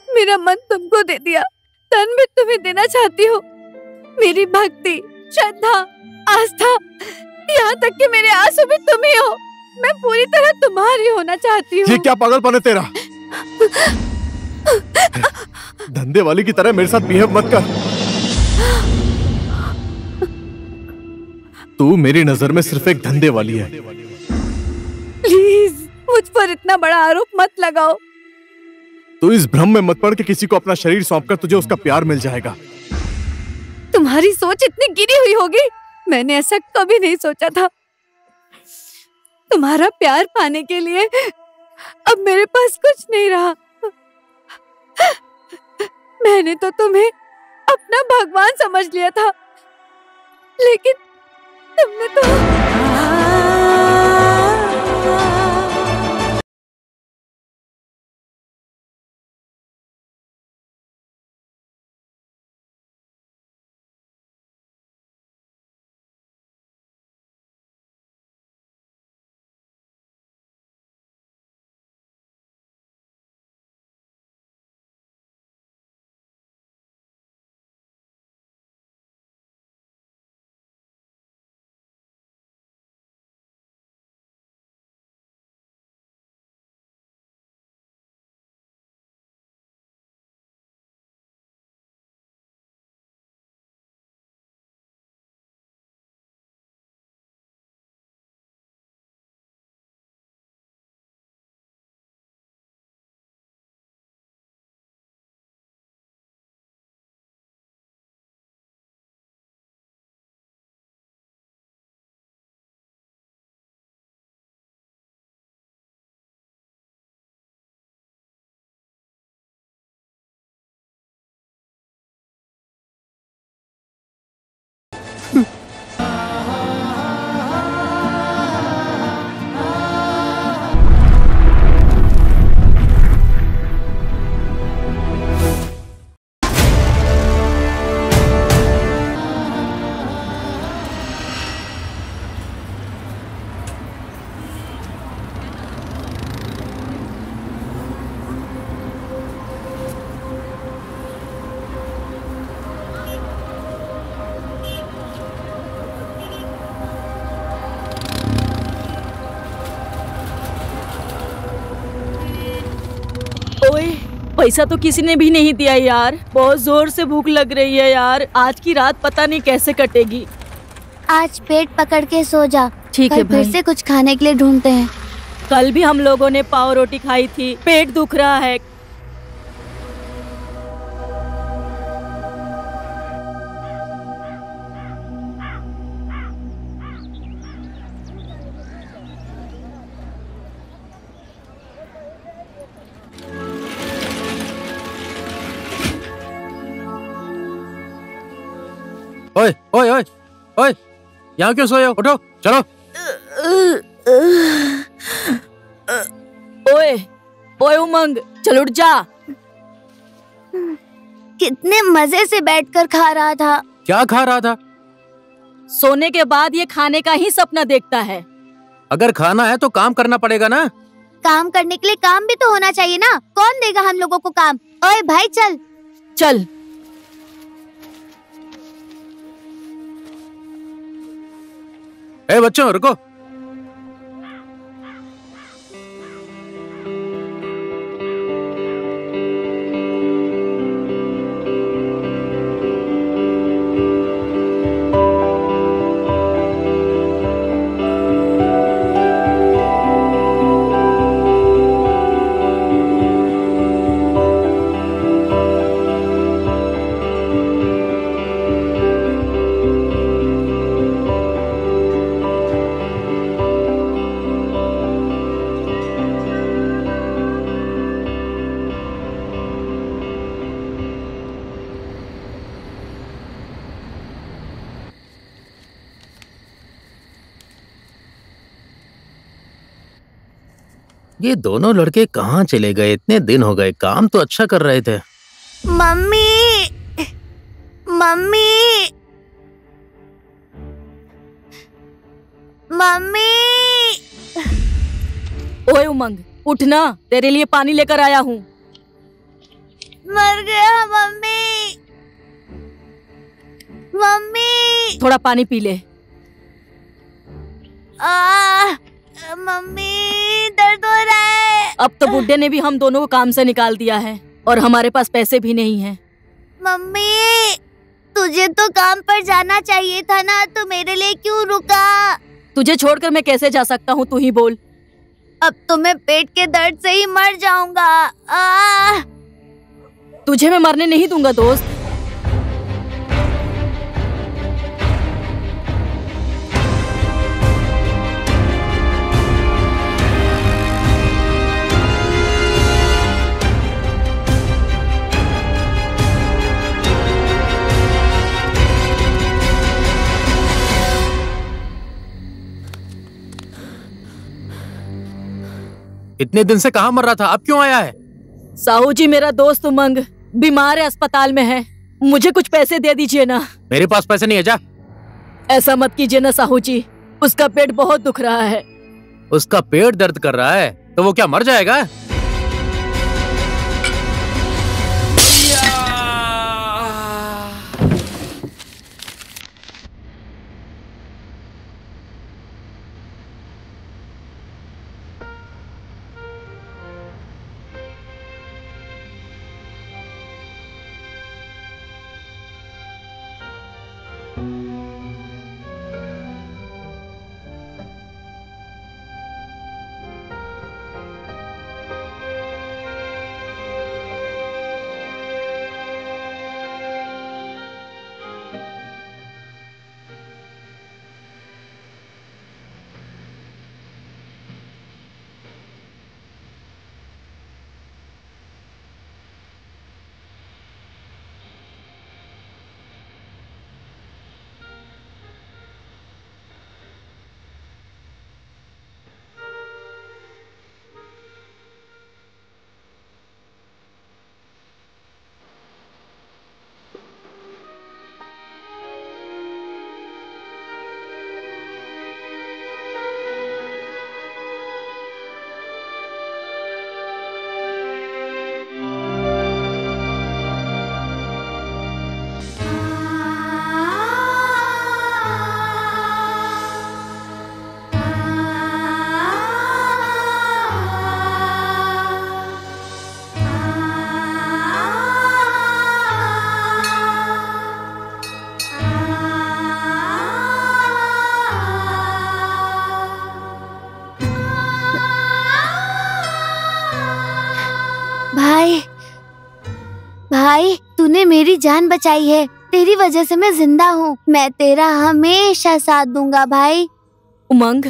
मेरा मन तुमको दे दिया, तन भी तुम्हें देना चाहती हूँ। मेरी भक्ति, श्रद्धा, आस्था, यहाँ तक कि मेरे आंसू भी तुम ही हो। मैं पूरी तरह तुम्हारी होना चाहती हूँ। ये क्या पागलपन है तेरा? धंधे वाली की तरह मेरे साथ बिहेव मत कर। तू मेरी नजर में सिर्फ एक धंधे वाली है। प्लीज मुझ पर इतना बड़ा आरोप मत लगाओ। तू इस भ्रम में मत पड़ कि किसी को अपना शरीर सौंपकर तुझे उसका प्यार मिल जाएगा। तुम्हारी सोच इतनी गिरी हुई होगी, मैंने ऐसा कभी नहीं सोचा था। तुम्हारा प्यार पाने के लिए अब मेरे पास कुछ नहीं रहा। मैंने तो तुम्हें अपना भगवान समझ लिया था, लेकिन तुमने तो पैसा तो किसी ने भी नहीं दिया यार। बहुत जोर से भूख लग रही है यार। आज की रात पता नहीं कैसे कटेगी। आज पेट पकड़ के सो जा। ठीक है भाई। फिर से कुछ खाने के लिए ढूंढते हैं। कल भी हम लोगों ने पाव रोटी खाई थी। पेट दुख रहा है। ओए ओए ओए ओए, यहाँ क्यों सोए हो? उठो, चलो। ओए ओए उमंग, चल उठ जा। कितने मजे से बैठकर खा रहा था। क्या खा रहा था? सोने के बाद ये खाने का ही सपना देखता है। अगर खाना है तो काम करना पड़ेगा ना। काम करने के लिए काम भी तो होना चाहिए ना। कौन देगा हम लोगों को काम? ओए भाई चल चल। ए बच्चों रुको। ये दोनों लड़के कहाँ चले गए? इतने दिन हो गए, काम तो अच्छा कर रहे थे। Mummy, mummy, mummy. ओए उमंग, उठना, तेरे लिए पानी लेकर आया हूँ। मर गया मम्मी। मम्मी थोड़ा पानी पी ले। मम्मी दर्द हो रहा है। अब तो बुड्ढे ने भी हम दोनों को काम से निकाल दिया है और हमारे पास पैसे भी नहीं हैं। मम्मी तुझे तो काम पर जाना चाहिए था ना, तो मेरे लिए क्यों रुका? तुझे छोड़कर मैं कैसे जा सकता हूँ, तू ही बोल। अब तो मैं पेट के दर्द से ही मर जाऊंगा। तुझे मैं मरने नहीं दूंगा दोस्त। इतने दिन से कहाँ मर रहा था, अब क्यों आया है? साहू जी, मेरा दोस्त उमंग बीमार है, अस्पताल में है। मुझे कुछ पैसे दे दीजिए ना। मेरे पास पैसे नहीं है, जा। ऐसा मत कीजिए ना साहू जी, उसका पेट बहुत दुख रहा है। उसका पेट दर्द कर रहा है तो वो क्या मर जाएगा? भाई तूने मेरी जान बचाई है, तेरी वजह से मैं जिंदा हूँ। मैं तेरा हमेशा साथ दूंगा भाई। उमंग,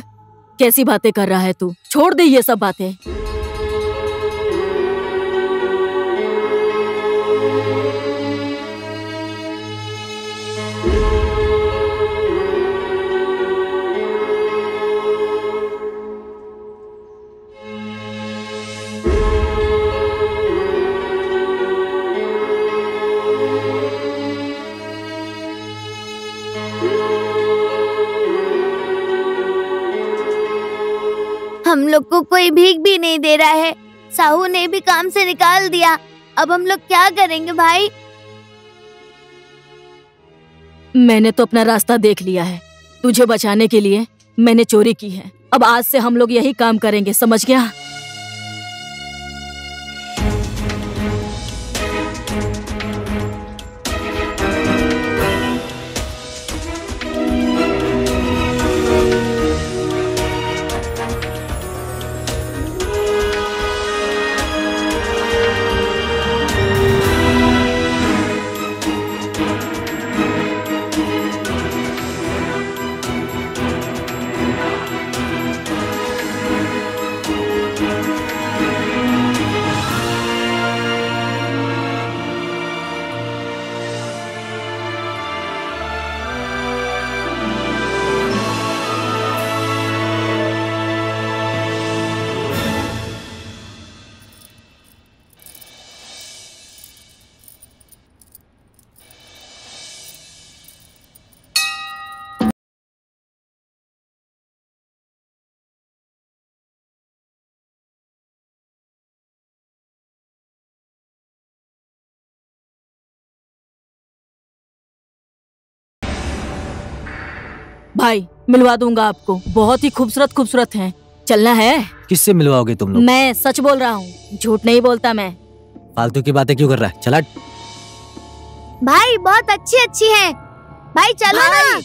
कैसी बातें कर रहा है तू? छोड़ दे ये सब बातें। हम लोग को कोई भीख भी नहीं दे रहा है, साहू ने भी काम से निकाल दिया। अब हम लोग क्या करेंगे भाई? मैंने तो अपना रास्ता देख लिया है। तुझे बचाने के लिए मैंने चोरी की है। अब आज से हम लोग यही काम करेंगे, समझ गया? भाई मिलवा दूंगा आपको, बहुत ही खूबसूरत खूबसूरत हैं। चलना है? किससे मिलवाओगे तुम लोग? मैं सच बोल रहा हूँ, झूठ नहीं बोलता मैं। फालतू की बातें क्यों कर रहा है? चला। भाई बहुत अच्छी अच्छी है, भाई चलो ना।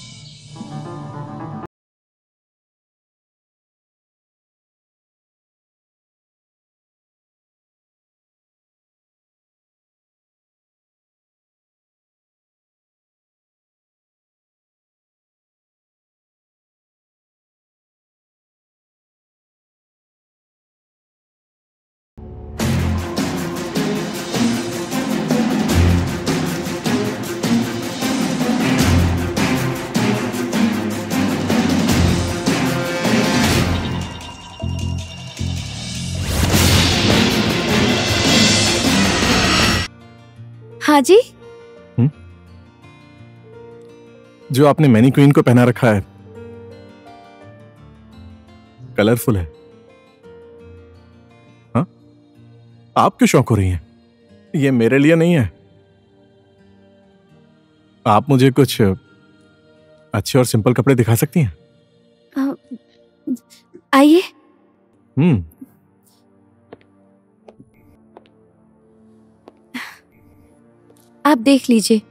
हाँ जी। जो आपने मैनी क्वीन को पहना रखा है कलरफुल है। हाँ, आप क्यों शौक हो रही हैं? ये मेरे लिए नहीं है। आप मुझे कुछ अच्छे और सिंपल कपड़े दिखा सकती हैं? आइए। आप देख लीजिए।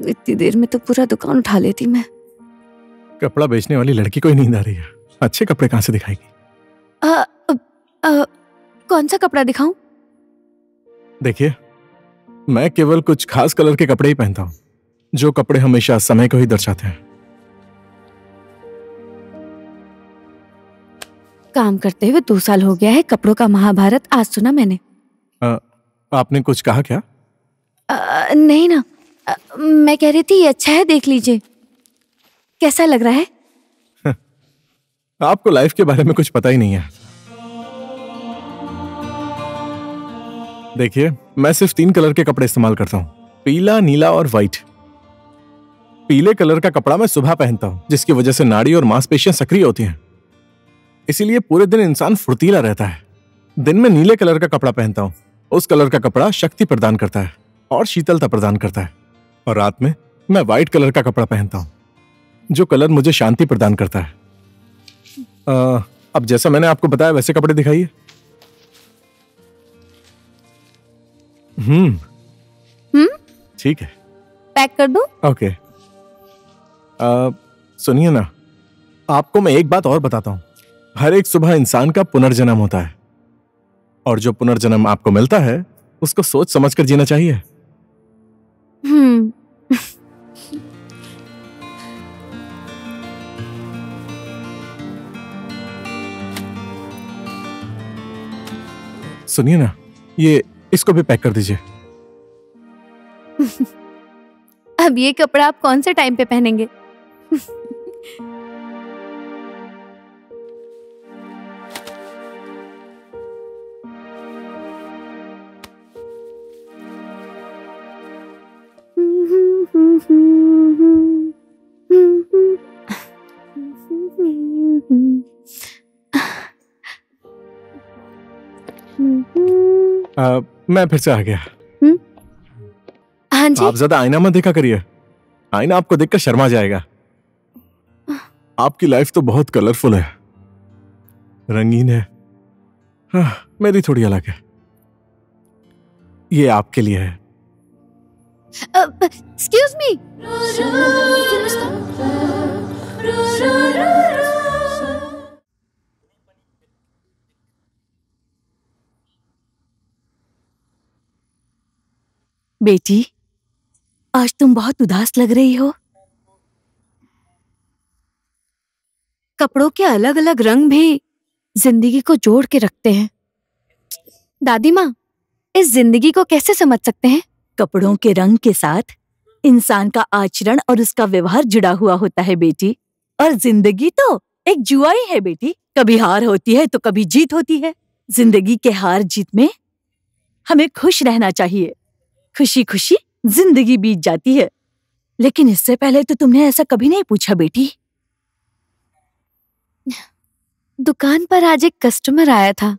इतनी देर में तो पूरा दुकान उठा लेती मैं। कपड़ा बेचने वाली लड़की को ही नींद आ रही है, अच्छे कपड़े कहां से दिखाएगी? कौन सा कपड़ा दिखाऊं? देखिए, मैं केवल कुछ खास कलर के कपड़े ही पहनता हूं, जो कपड़े हमेशा समय को ही दर्शाते हैं। काम करते हुए 2 साल हो गया है, कपड़ों का महाभारत आज सुना मैंने। आपने कुछ कहा क्या? नहीं ना, मैं कह रही थी ये अच्छा है, देख लीजिए कैसा लग रहा है। आपको लाइफ के बारे में कुछ पता ही नहीं है। देखिए, मैं सिर्फ 3 कलर के कपड़े इस्तेमाल करता हूं, पीला, नीला और व्हाइट। पीले कलर का कपड़ा मैं सुबह पहनता हूं, जिसकी वजह से नाड़ी और मांसपेशियां सक्रिय होती हैं, इसीलिए पूरे दिन इंसान फुर्तीला रहता है। दिन में नीले कलर का कपड़ा पहनता हूं, उस कलर का कपड़ा शक्ति प्रदान करता है और शीतलता प्रदान करता है। और रात में मैं व्हाइट कलर का कपड़ा पहनता हूं, जो कलर मुझे शांति प्रदान करता है। अब जैसा मैंने आपको बताया वैसे कपड़े दिखाइए। ठीक है, पैक कर दूं? ओके। सुनिए ना, आपको मैं एक बात और बताता हूं। हर एक सुबह इंसान का पुनर्जन्म होता है, और जो पुनर्जन्म आपको मिलता है उसको सोच समझ कर जीना चाहिए। सुनिए ना, ये इसको भी पैक कर दीजिए। अब ये कपड़ा आप कौन से टाइम पे पहनेंगे? मैं फिर से आ गया। हाँ जी। आप ज्यादा आईना मत देखा करिए, आईना आपको देखकर शर्मा जाएगा। आपकी लाइफ तो बहुत कलरफुल है, रंगीन है। हाँ, मेरी थोड़ी अलग है। ये आपके लिए है। Excuse me. बेटी, आज तुम बहुत उदास लग रही हो। कपड़ों के अलग अलग रंग भी जिंदगी को जोड़ के रखते हैं। दादी माँ, इस जिंदगी को कैसे समझ सकते हैं? कपड़ों के रंग के साथ इंसान का आचरण और उसका व्यवहार जुड़ा हुआ होता है बेटी। और जिंदगी तो एक जुआ ही है बेटी, कभी हार होती है तो कभी जीत होती है। जिंदगी के हार जीत में हमें खुश रहना चाहिए, खुशी खुशी जिंदगी बीत जाती है। लेकिन इससे पहले तो तुमने ऐसा कभी नहीं पूछा बेटी। दुकान पर आज एक कस्टमर आया था,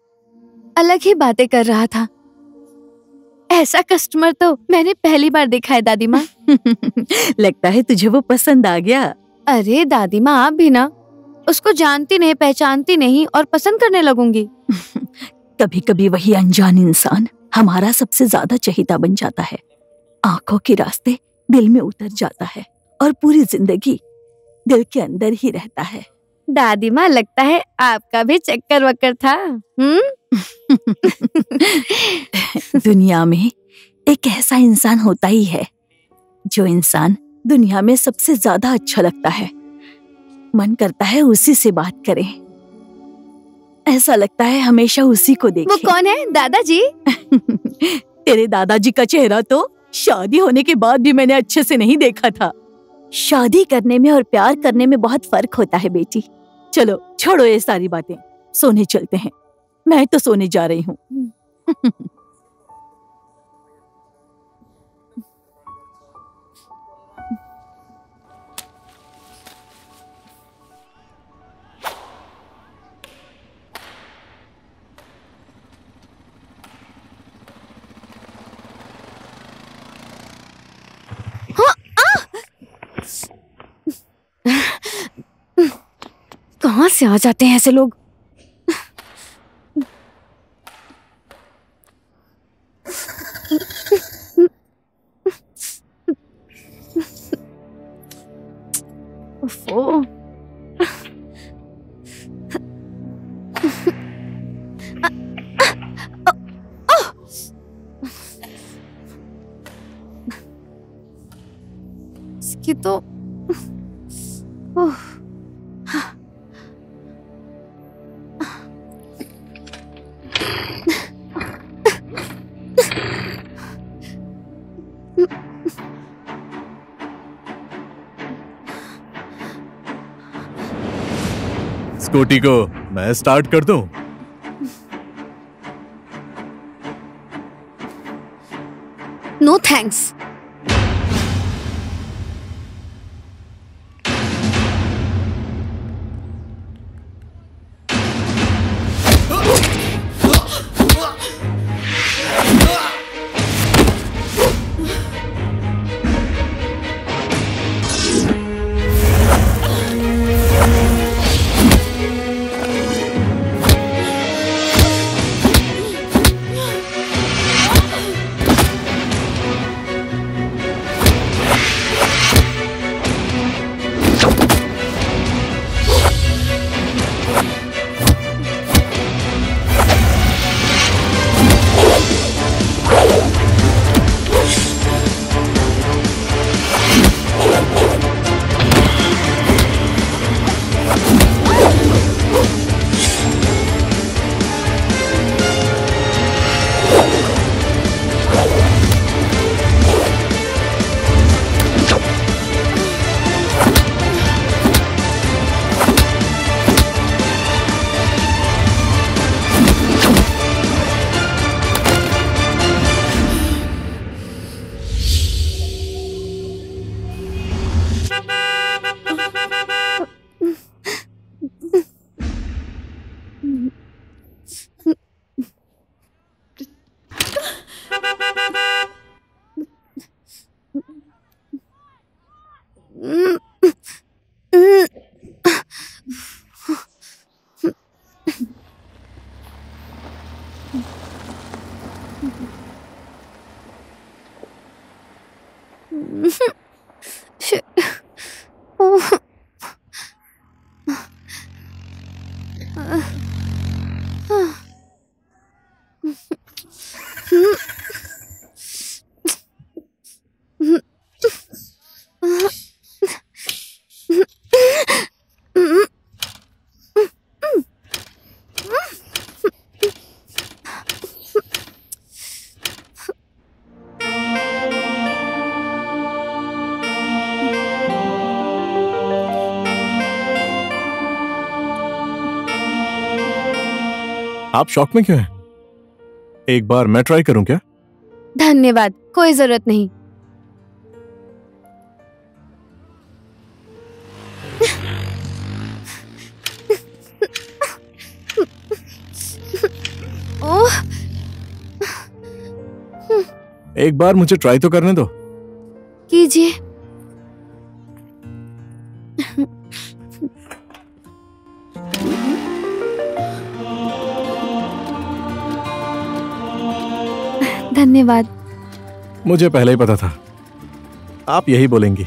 अलग ही बातें कर रहा था। ऐसा कस्टमर तो मैंने पहली बार देखा है दादी माँ। लगता है तुझे वो पसंद आ गया। अरे दादी माँ, आप भी ना, उसको जानती नहीं, पहचानती नहीं और पसंद करने लगूंगी। कभी कभी वही अनजान इंसान हमारा सबसे ज्यादा चहीता बन जाता है, आंखों के रास्ते दिल में उतर जाता है और पूरी जिंदगी दिल के अंदर ही रहता है। दादी माँ, लगता है आपका भी चक्कर वक्कर था। दुनिया में एक ऐसा इंसान होता ही है जो इंसान दुनिया में सबसे ज्यादा अच्छा लगता है। मन करता है उसी से बात करें, ऐसा लगता है हमेशा उसी को देखें। वो कौन है दादाजी? तेरे दादाजी का चेहरा तो शादी होने के बाद भी मैंने अच्छे से नहीं देखा था। शादी करने में और प्यार करने में बहुत फर्क होता है बेटी। चलो छोड़ो ये सारी बातें, सोने चलते हैं। मैं तो सोने जा रही हूँ। कहाँ से आ जाते हैं ऐसे लोग? ओफो। इसकी तो स्कूटी को मैं स्टार्ट कर दूं? No thanks. आप शॉक में क्यों हैं? एक बार मैं ट्राई करूं क्या? धन्यवाद, कोई जरूरत नहीं। एक बार मुझे ट्राई तो करने दो। कीजिए। धन्यवाद। मुझे पहले ही पता था आप यही बोलेंगी।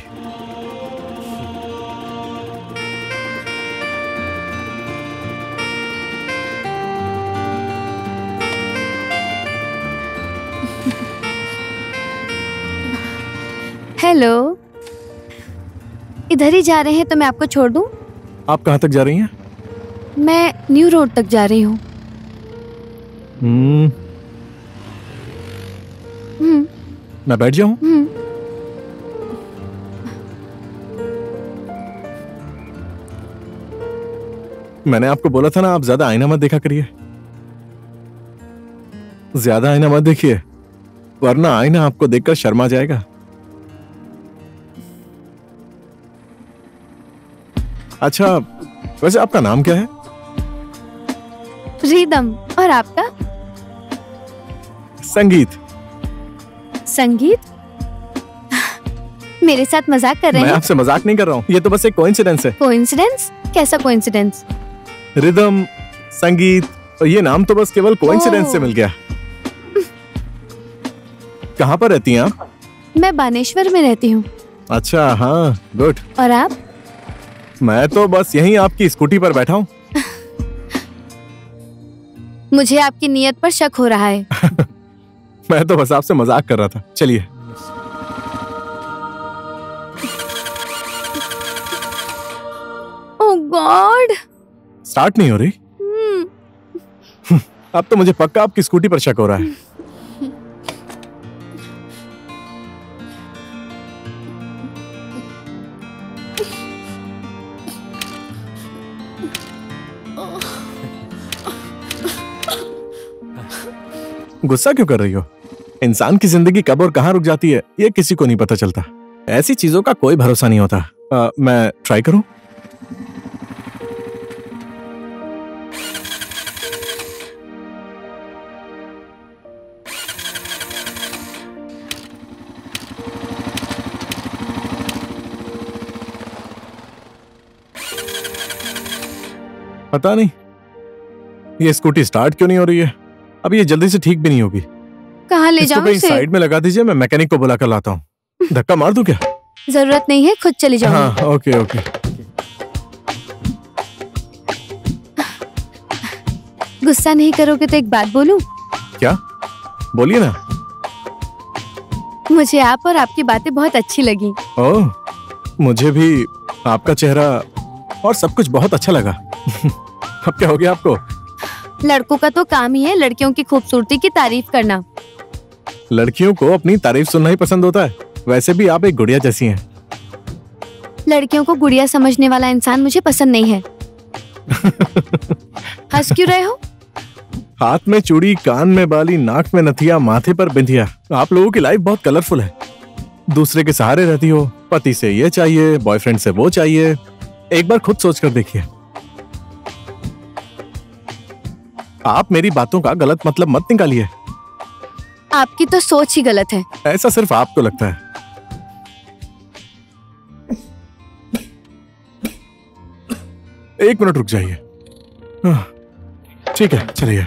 हेलो, इधर ही जा रहे हैं तो मैं आपको छोड़ दूं? आप कहाँ तक जा रही हैं? मैं न्यू रोड तक जा रही हूँ। मैं बैठ जाऊं? मैंने आपको बोला था ना, आप ज्यादा आईना मत देखा करिए। ज्यादा आईना मत देखिए, वरना आईना आपको देखकर शर्मा जाएगा। अच्छा, वैसे आपका नाम क्या है? रिदम। और आपका? संगीत। संगीत? मेरे साथ मजाक कर रहे हैं? मैं आपसे मजाक नहीं कर रहा हूँ, ये तो बस एक कोइंसिडेंस है। कोइंसिडेंस? कैसा कोइंसिडेंस? रिदम, संगीत, और ये नाम तो बस केवल कोइंसिडेंस से मिल गया। कहाँ पर रहती हैं आप? मैं बानेश्वर में रहती हूँ। अच्छा, हाँ, गुड। और आप? मैं तो बस यहीं आपकी स्कूटी पर बैठा हूँ। मुझे आपकी नियत पर शक हो रहा है। मैं तो बस आपसे मजाक कर रहा था। चलिए। ओह गॉड, स्टार्ट नहीं हो रही? अब तो मुझे पक्का आपकी स्कूटी पर शक हो रहा है। गुस्सा क्यों कर रही हो? इंसान की जिंदगी कब और कहां रुक जाती है ये किसी को नहीं पता चलता। ऐसी चीजों का कोई भरोसा नहीं होता। मैं ट्राई करूं? पता नहीं ये स्कूटी स्टार्ट क्यों नहीं हो रही है। अब ये जल्दी से ठीक भी नहीं होगी। कहाँ ले इसको जाऊं कहीं इसे? साइड में लगा दीजिए, मैं मैकेनिक को बुला कर लाता हूँ। धक्का मार दूं क्या? जरूरत नहीं है, खुद चली जाऊंगी। हाँ, ओके ओके। गुस्सा नहीं करोगे तो एक बात बोलूं? क्या? बोलिए ना। मुझे आप और आपकी बातें बहुत अच्छी लगी। ओह, मुझे भी आपका चेहरा और सब कुछ बहुत अच्छा लगा। अब क्या हो गया आपको? लड़कों का तो काम ही है लड़कियों की खूबसूरती की तारीफ करना। लड़कियों को अपनी तारीफ सुनना ही पसंद होता है। वैसे भी आप एक गुड़िया जैसी हैं। लड़कियों को गुड़िया समझने वाला इंसान मुझे पसंद नहीं है। हंस क्यों रहे हो? हाथ में चूड़ी, कान में बाली, नाक में नथिया, माथे पर बिंदिया। आप लोगों की लाइफ बहुत कलरफुल है। दूसरे के सहारे रहती हो, पति से ये चाहिए, बॉयफ्रेंड से वो चाहिए। एक बार खुद सोच कर देखिए। आप मेरी बातों का गलत मतलब मत निकालिए। आपकी तो सोच ही गलत है। ऐसा सिर्फ आपको लगता है। एक मिनट रुक जाइए। ठीक है, चलिए।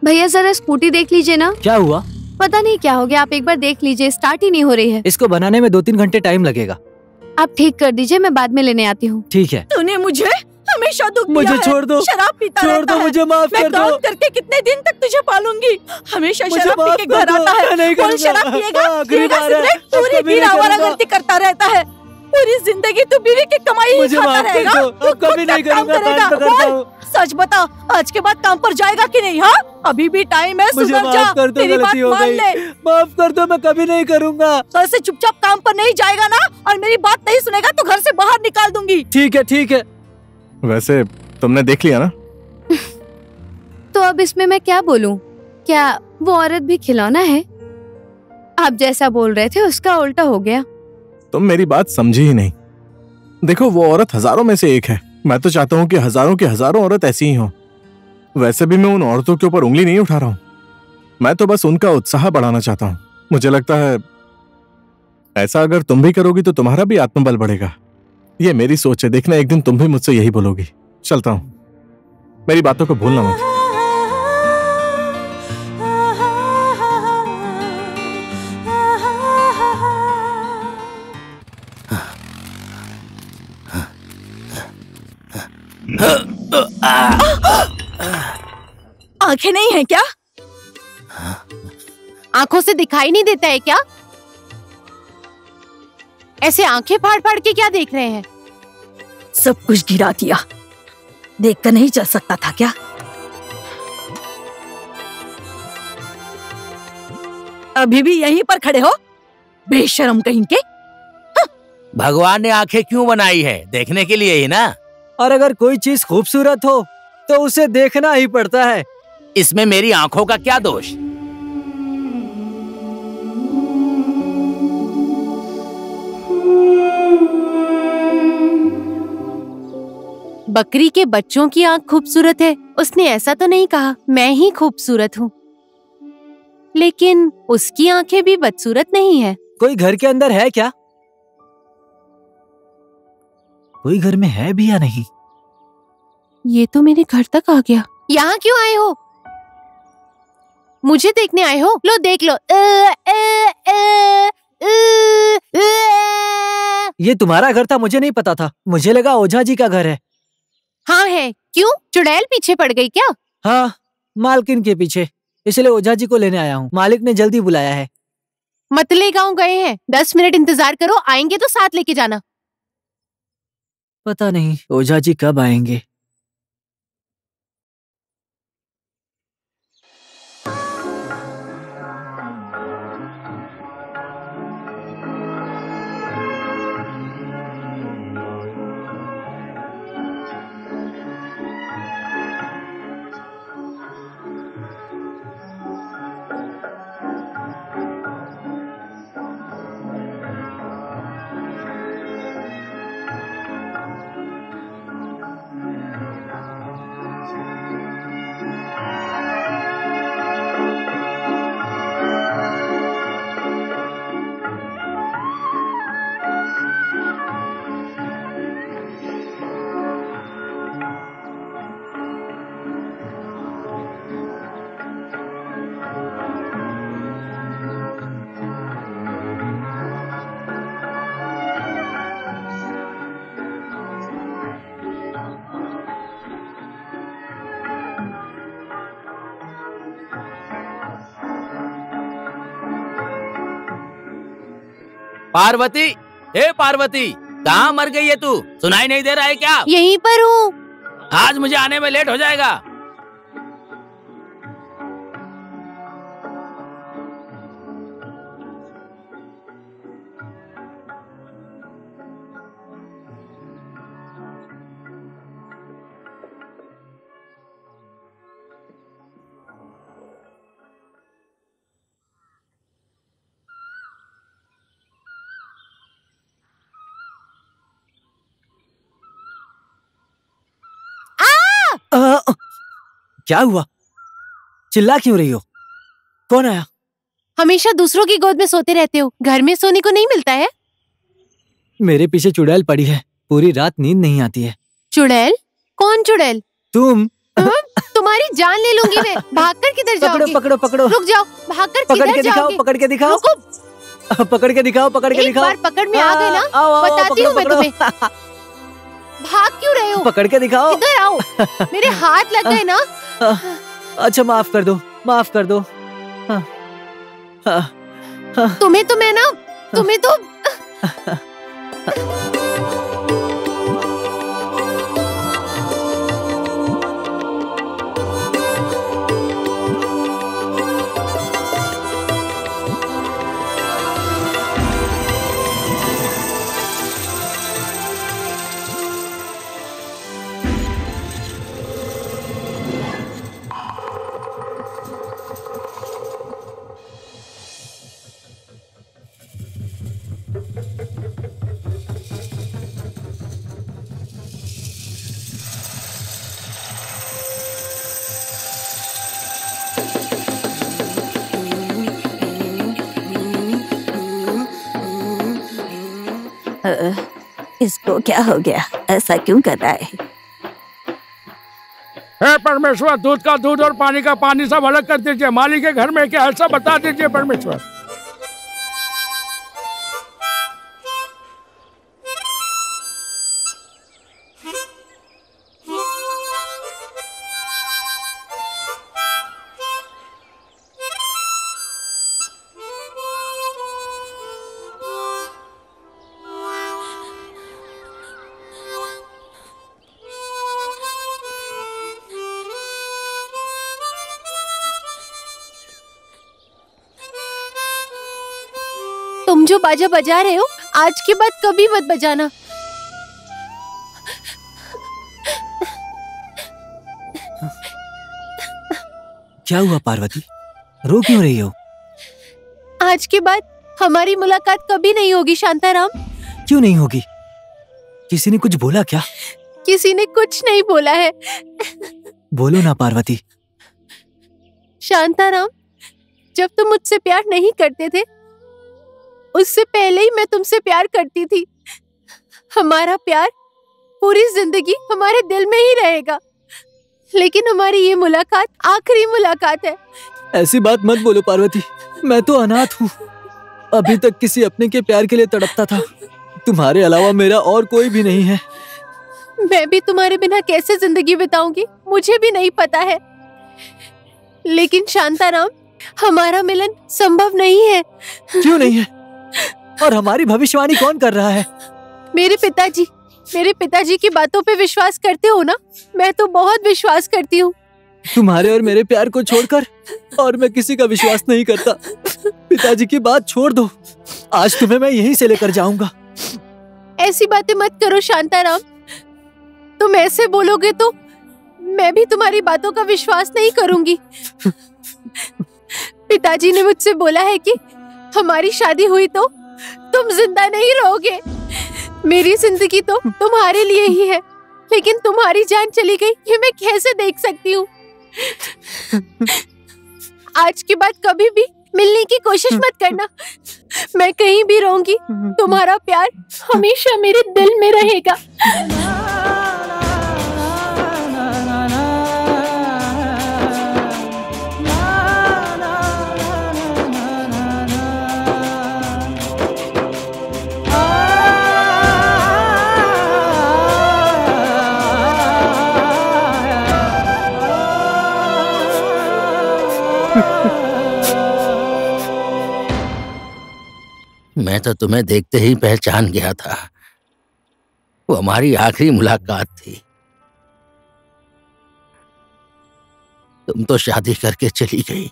भैया जरा स्कूटी देख लीजिए ना। क्या हुआ? पता नहीं क्या हो गया, आप एक बार देख लीजिए, स्टार्ट ही नहीं हो रही है। इसको बनाने में 2-3 घंटे टाइम लगेगा। आप ठीक कर दीजिए, मैं बाद में लेने आती हूँ। ठीक है। तूने मुझे हमेशा दुख दिया मुझे है। छोड़ दो। शराब पीता छोड़ रहता दो, है। मुझे माफ मैं कर दो। काम करके कितने दिन तक तुझे पालूंगी। हमेशा मुझे शराब पी माफ के कर घर दो। आता है। मैं नहीं कौन करूँगा। शराब पिएगा? आखिरी पिएगा बार है। सिगरेट? अब पूरी कभी दिन नहीं करूँगा। आवारागर्दी करता रहता है। पूरी जिंदगी तू बीवी की कमाई ही मुझे खाता माफ कर रहेगा। दो। तू अब कभी खुद नहीं क्या काम करूँगा, करेगा? काम तो करता बोल, हूँ। सच बता, आज के बाद काम पर जाएगा कि नहीं? हाँ, अभी भी टाइम है, मुझे सुधर जा। माफ कर दो, तेरी बात गलती हो मान गई। ले। माफ कर दो, मैं कभी नहीं करूँगा। कल से चुपचाप काम पर नहीं जाएगा ना, और मेरी बात नहीं सुनेगा तो घर से बाहर निकाल दूंगी। ठीक है, ठीक है। वैसे तुमने देख लिया ना? तो अब इसमें मैं क्या बोलूं? क्या वो औरत भी खिलौना है? आप जैसा बोल रहे थे उसका उल्टा हो गया। तुम मेरी बात समझी ही नहीं। देखो, वो औरत हजारों में से एक है। मैं तो चाहता हूँ कि हजारों की हजारों औरत ऐसी ही हों। वैसे भी मैं उन औरतों के ऊपर उंगली नहीं उठा रहा हूँ। मैं तो बस उनका उत्साह बढ़ाना चाहता हूँ। मुझे लगता है ऐसा अगर तुम भी करोगी तो तुम्हारा भी आत्मबल बढ़ेगा। ये मेरी सोच है, देखना एक दिन तुम भी मुझसे यही बोलोगी। चलता हूँ, मेरी बातों को भूलना मत। आंखें नहीं है क्या? आंखों से दिखाई नहीं देता है क्या? ऐसे आंखें फाड़ फाड़ के क्या देख रहे हैं? सब कुछ गिरा दिया, देखकर नहीं चल सकता था क्या? अभी भी यहीं पर खड़े हो, बेशरम कहीं के। भगवान ने आंखें क्यों बनाई है? देखने के लिए ही ना। और अगर कोई चीज खूबसूरत हो तो उसे देखना ही पड़ता है। इसमें मेरी आंखों का क्या दोष? बकरी के बच्चों की आंख खूबसूरत है, उसने ऐसा तो नहीं कहा। मैं ही खूबसूरत हूँ, लेकिन उसकी आंखें भी बदसूरत नहीं है। कोई घर के अंदर है क्या? कोई घर में है भी या नहीं? ये तो मेरे घर तक आ गया। यहाँ क्यों आए हो? मुझे देखने आए हो? लो देख लो। ये तुम्हारा घर था, मुझे नहीं पता था। मुझे लगा ओझा जी का घर है। हाँ है। क्यों, चुड़ैल पीछे पड़ गई क्या? हाँ, मालकिन के पीछे, इसलिए ओझा जी को लेने आया हूँ। मालिक ने जल्दी बुलाया है। मतले गांव गए हैं, 10 मिनट इंतजार करो, आएंगे तो साथ लेके जाना। पता नहीं ओझा जी कब आएंगे। पार्वती, हे पार्वती, कहाँ मर गई है तू? सुनाई नहीं दे रहा है क्या? यहीं पर हूँ। आज मुझे आने में लेट हो जाएगा। क्या हुआ? चिल्ला क्यों रही हो? कौन आया? हमेशा दूसरों की गोद में सोते रहते हो, घर में सोने को नहीं मिलता है? मेरे पीछे चुड़ैल पड़ी है, पूरी रात नींद नहीं आती है। चुड़ैल? कौन चुड़ैल? तुम। तुम्हारी जान ले लूंगी मैं। भागकर किधर जाओगे? पकड़ो पकड़ो पकड़ो। रुक जाओ, भागकर किधर जाओगे? पकड़ के दिखाओ। रुको। पकड़ के दिखाओ, पकड़ के दिखाओ। एक बार पकड़ में आ गए ना, बताती हूँ मैं तुम्हें। भाग क्यों रहे हो? पकड़ के दिखाओ। इधर आओ, मेरे हाथ लग गए ना। अच्छा माफ कर दो, माफ कर दो। तुम्हें तो मैं ना, तुम्हें तो इसको क्या हो गया? ऐसा क्यों कर रहा है? हे परमेश्वर, दूध का दूध और पानी का पानी सब अलग कर दीजिए। माली के घर में क्या है सब बता दीजिए परमेश्वर। तुम जो बाजा बजा रहे हो आज के बाद कभी मत बजाना। क्या हुआ पार्वती, रो क्यों रही हो? आज के बाद हमारी मुलाकात कभी नहीं होगी शांताराम। क्यों नहीं होगी? किसी ने कुछ बोला क्या? किसी ने कुछ नहीं बोला है। बोलो ना पार्वती। शांताराम, जब तुम मुझसे प्यार नहीं करते थे उससे पहले ही मैं तुमसे प्यार करती थी। हमारा प्यार पूरी जिंदगी हमारे दिल में ही रहेगा, लेकिन हमारी ये मुलाकात आखिरी मुलाकात है। ऐसी बात मत बोलो पार्वती, मैं तो अनाथ हूँ। अभी तक किसी अपने के प्यार के लिए तड़पता था। तुम्हारे अलावा मेरा और कोई भी नहीं है। मैं भी तुम्हारे बिना कैसे जिंदगी बिताऊंगी मुझे भी नहीं पता है, लेकिन शांताराम हमारा मिलन संभव नहीं है। क्यों नहीं है? और हमारी भविष्यवाणी कौन कर रहा है? मेरे पिताजी की बातों पे विश्वास करते हो ना? मैं तो बहुत विश्वास करती हूँ। तुम्हारे और मेरे प्यार को छोड़कर और मैं किसी का विश्वास नहीं करता। पिताजी की बात छोड़ दो, आज तुम्हें मैं यहीं से लेकर जाऊंगा। ऐसी बातें मत करो शांताराम, तुम ऐसे बोलोगे तो मैं भी तुम्हारी बातों का विश्वास नहीं करूंगी। पिताजी ने मुझसे बोला है कि हमारी शादी हुई तो तुम जिंदा नहीं रहोगे। मेरी जिंदगी तो तुम्हारे लिए ही है, लेकिन तुम्हारी जान चली गई ये मैं कैसे देख सकती हूँ। आज के बाद कभी भी मिलने की कोशिश मत करना। मैं कहीं भी रहूंगी, तुम्हारा प्यार हमेशा मेरे दिल में रहेगा। मैं तो तुम्हें देखते ही पहचान गया था। वो हमारी आखिरी मुलाकात थी। तुम तो शादी करके चली गई।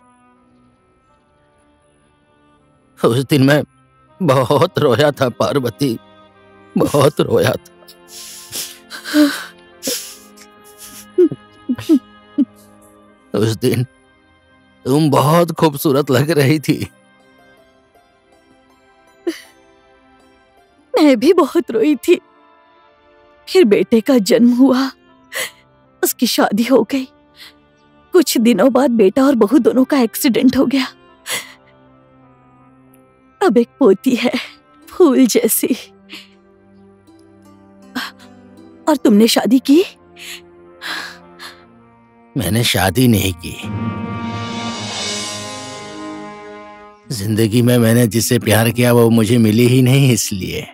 उस दिन मैं बहुत रोया था पार्वती, बहुत रोया था। उस दिन तुम बहुत खूबसूरत लग रही थी। मैं भी बहुत रोई थी। फिर बेटे का जन्म हुआ, उसकी शादी हो गई। कुछ दिनों बाद बेटा और बहू दोनों का एक्सीडेंट हो गया। अब एक पोती है, फूल जैसी। और तुमने शादी की? मैंने शादी नहीं की। जिंदगी में मैंने जिससे प्यार किया वो मुझे मिली ही नहीं, इसलिए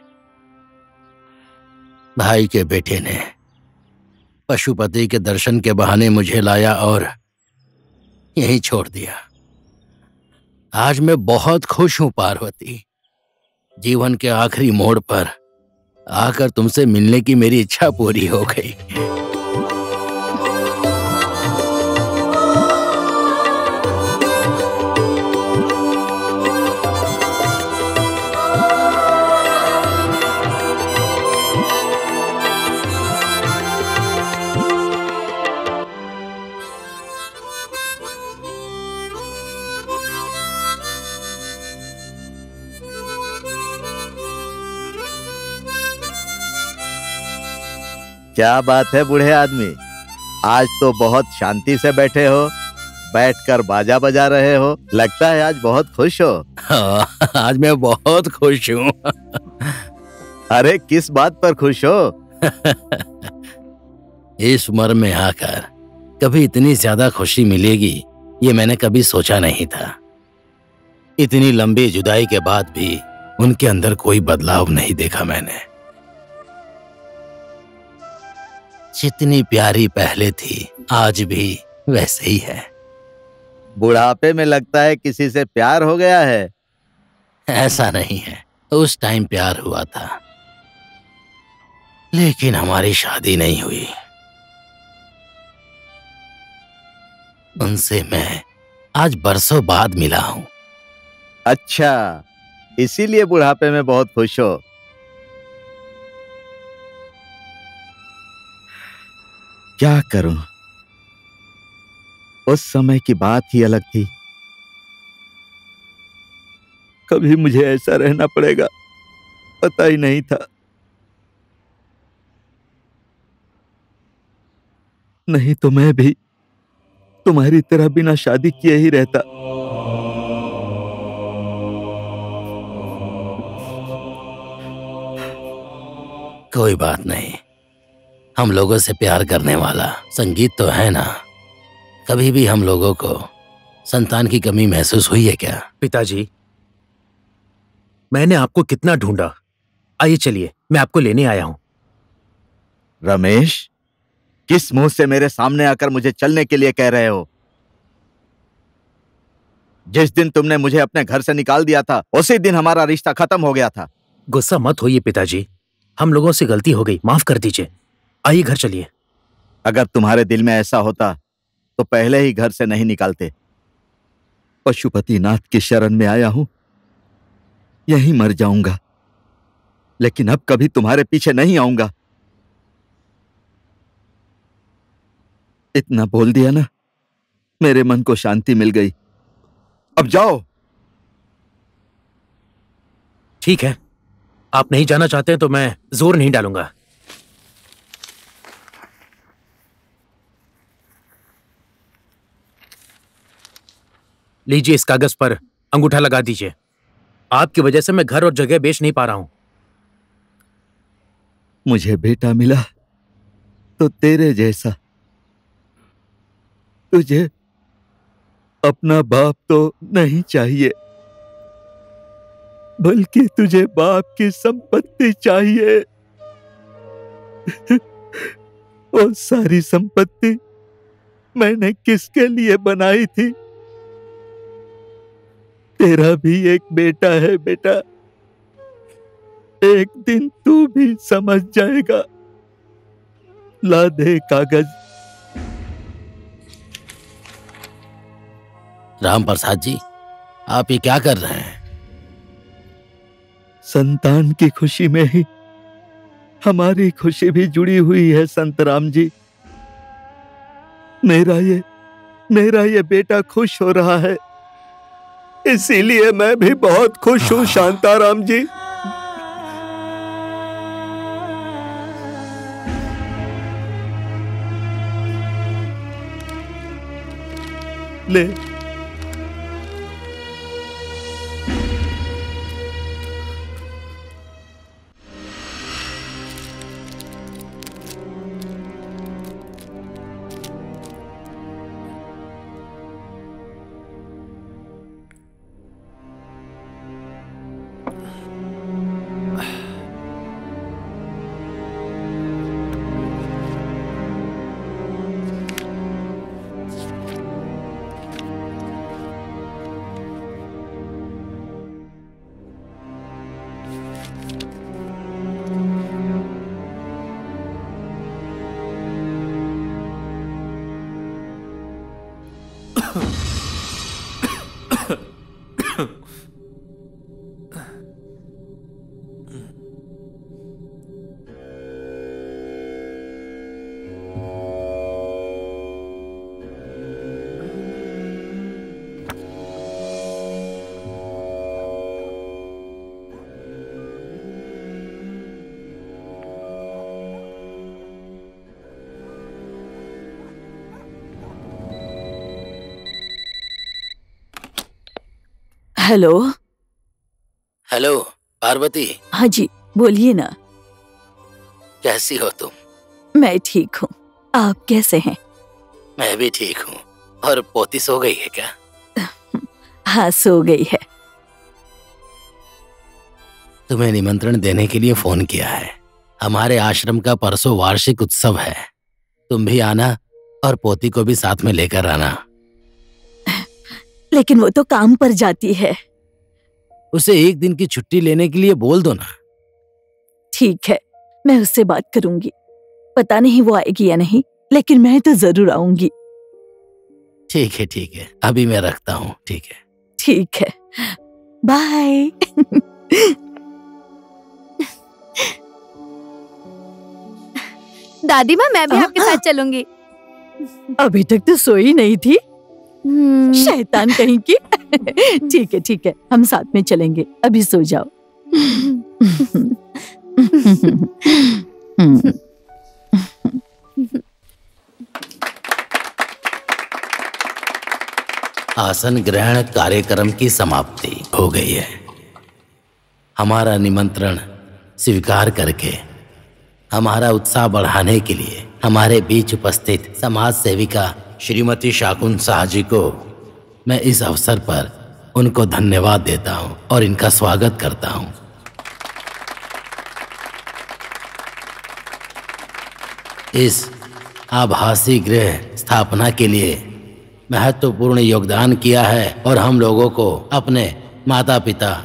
भाई के बेटे ने पशुपति के दर्शन के बहाने मुझे लाया और यहीं छोड़ दिया। आज मैं बहुत खुश हूं पार्वती। जीवन के आखिरी मोड़ पर आकर तुमसे मिलने की मेरी इच्छा पूरी हो गई। क्या बात है बूढ़े आदमी, आज तो बहुत शांति से बैठे हो, बैठकर बाजा बजा रहे हो। लगता है आज बहुत खुश हो। आज मैं बहुत खुश हूँ। अरे किस बात पर खुश हो? इस उम्र में आकर कभी इतनी ज्यादा खुशी मिलेगी ये मैंने कभी सोचा नहीं था। इतनी लंबी जुदाई के बाद भी उनके अंदर कोई बदलाव नहीं देखा मैंने। जितनी प्यारी पहले थी आज भी वैसे ही है। बुढ़ापे में लगता है किसी से प्यार हो गया है। ऐसा नहीं है, उस टाइम प्यार हुआ था लेकिन हमारी शादी नहीं हुई। उनसे मैं आज बरसों बाद मिला हूं। अच्छा, इसीलिए बुढ़ापे में बहुत खुश हो। क्या करूं, उस समय की बात ही अलग थी। कभी मुझे ऐसा रहना पड़ेगा पता ही नहीं था। नहीं तो मैं भी तुम्हारी तरह बिना शादी किए ही रहता। कोई बात नहीं, हम लोगों से प्यार करने वाला संगीत तो है ना। कभी भी हम लोगों को संतान की कमी महसूस हुई है क्या? पिताजी, मैंने आपको कितना ढूंढा। आइए चलिए, मैं आपको लेने आया हूं। रमेश, किस मुंह से मेरे सामने आकर मुझे चलने के लिए कह रहे हो? जिस दिन तुमने मुझे अपने घर से निकाल दिया था उसी दिन हमारा रिश्ता खत्म हो गया था। गुस्सा मत होइए पिताजी, हम लोगों से गलती हो गई, माफ कर दीजिए। आइए घर चलिए। अगर तुम्हारे दिल में ऐसा होता तो पहले ही घर से नहीं निकालते। पशुपतिनाथ की शरण में आया हूं, यहीं मर जाऊंगा, लेकिन अब कभी तुम्हारे पीछे नहीं आऊंगा। इतना बोल दिया ना, मेरे मन को शांति मिल गई। अब जाओ। ठीक है, आप नहीं जाना चाहते तो मैं जोर नहीं डालूंगा। लीजिए, इस कागज पर अंगूठा लगा दीजिए। आपकी वजह से मैं घर और जगह बेच नहीं पा रहा हूं। मुझे बेटा मिला तो तेरे जैसा। तुझे अपना बाप तो नहीं चाहिए, बल्कि तुझे बाप की संपत्ति चाहिए। वो सारी संपत्ति मैंने किसके लिए बनाई थी? तेरा भी एक बेटा है बेटा, एक दिन तू भी समझ जाएगा। ला दे कागज। राम प्रसाद जी, आप ये क्या कर रहे हैं? संतान की खुशी में ही हमारी खुशी भी जुड़ी हुई है संतराम जी। मेरा ये बेटा खुश हो रहा है, इसीलिए मैं भी बहुत खुश हूं शांताराम जी। ले, हेलो। हेलो पार्वती। हाँ जी। बोलिए ना। कैसी हो तुम? मैं ठीक हूँ, आप कैसे हैं? मैं भी ठीक हूँ। और पोती सो गई है क्या? हाँ, सो गई है। तुम्हें निमंत्रण देने के लिए फोन किया है। हमारे आश्रम का परसों वार्षिक उत्सव है, तुम भी आना और पोती को भी साथ में लेकर आना। लेकिन वो तो काम पर जाती है। उसे एक दिन की छुट्टी लेने के लिए बोल दो ना। ठीक है, मैं उससे बात करूंगी। पता नहीं वो आएगी या नहीं, लेकिन मैं तो जरूर आऊंगी। ठीक है, अभी मैं रखता हूँ। ठीक है। ठीक है, बाय। दादी माँ, मैं भी आपके साथ चलूंगी। अभी तक तो सोई नहीं थी, शैतान कहीं की। ठीक है, हम साथ में चलेंगे। अभी सो जाओ। आसन ग्रहण कार्यक्रम की समाप्ति हो गई है। हमारा निमंत्रण स्वीकार करके हमारा उत्साह बढ़ाने के लिए हमारे बीच उपस्थित समाज सेविका श्रीमती शाकुन शाह जी को मैं इस अवसर पर उनको धन्यवाद देता हूं और इनका स्वागत करता हूं। इस आभासी गृह स्थापना के लिए महत्वपूर्ण योगदान किया है और हम लोगों को अपने माता पिता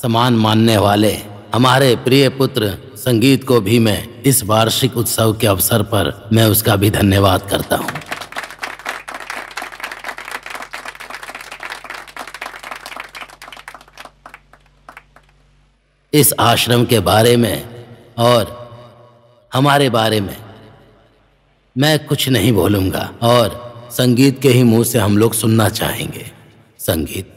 समान मानने वाले हमारे प्रिय पुत्र संगीत को भी मैं इस वार्षिक उत्सव के अवसर पर मैं उसका भी धन्यवाद करता हूं। इस आश्रम के बारे में और हमारे बारे में मैं कुछ नहीं बोलूंगा और संगीत के ही मुंह से हम लोग सुनना चाहेंगे। संगीत।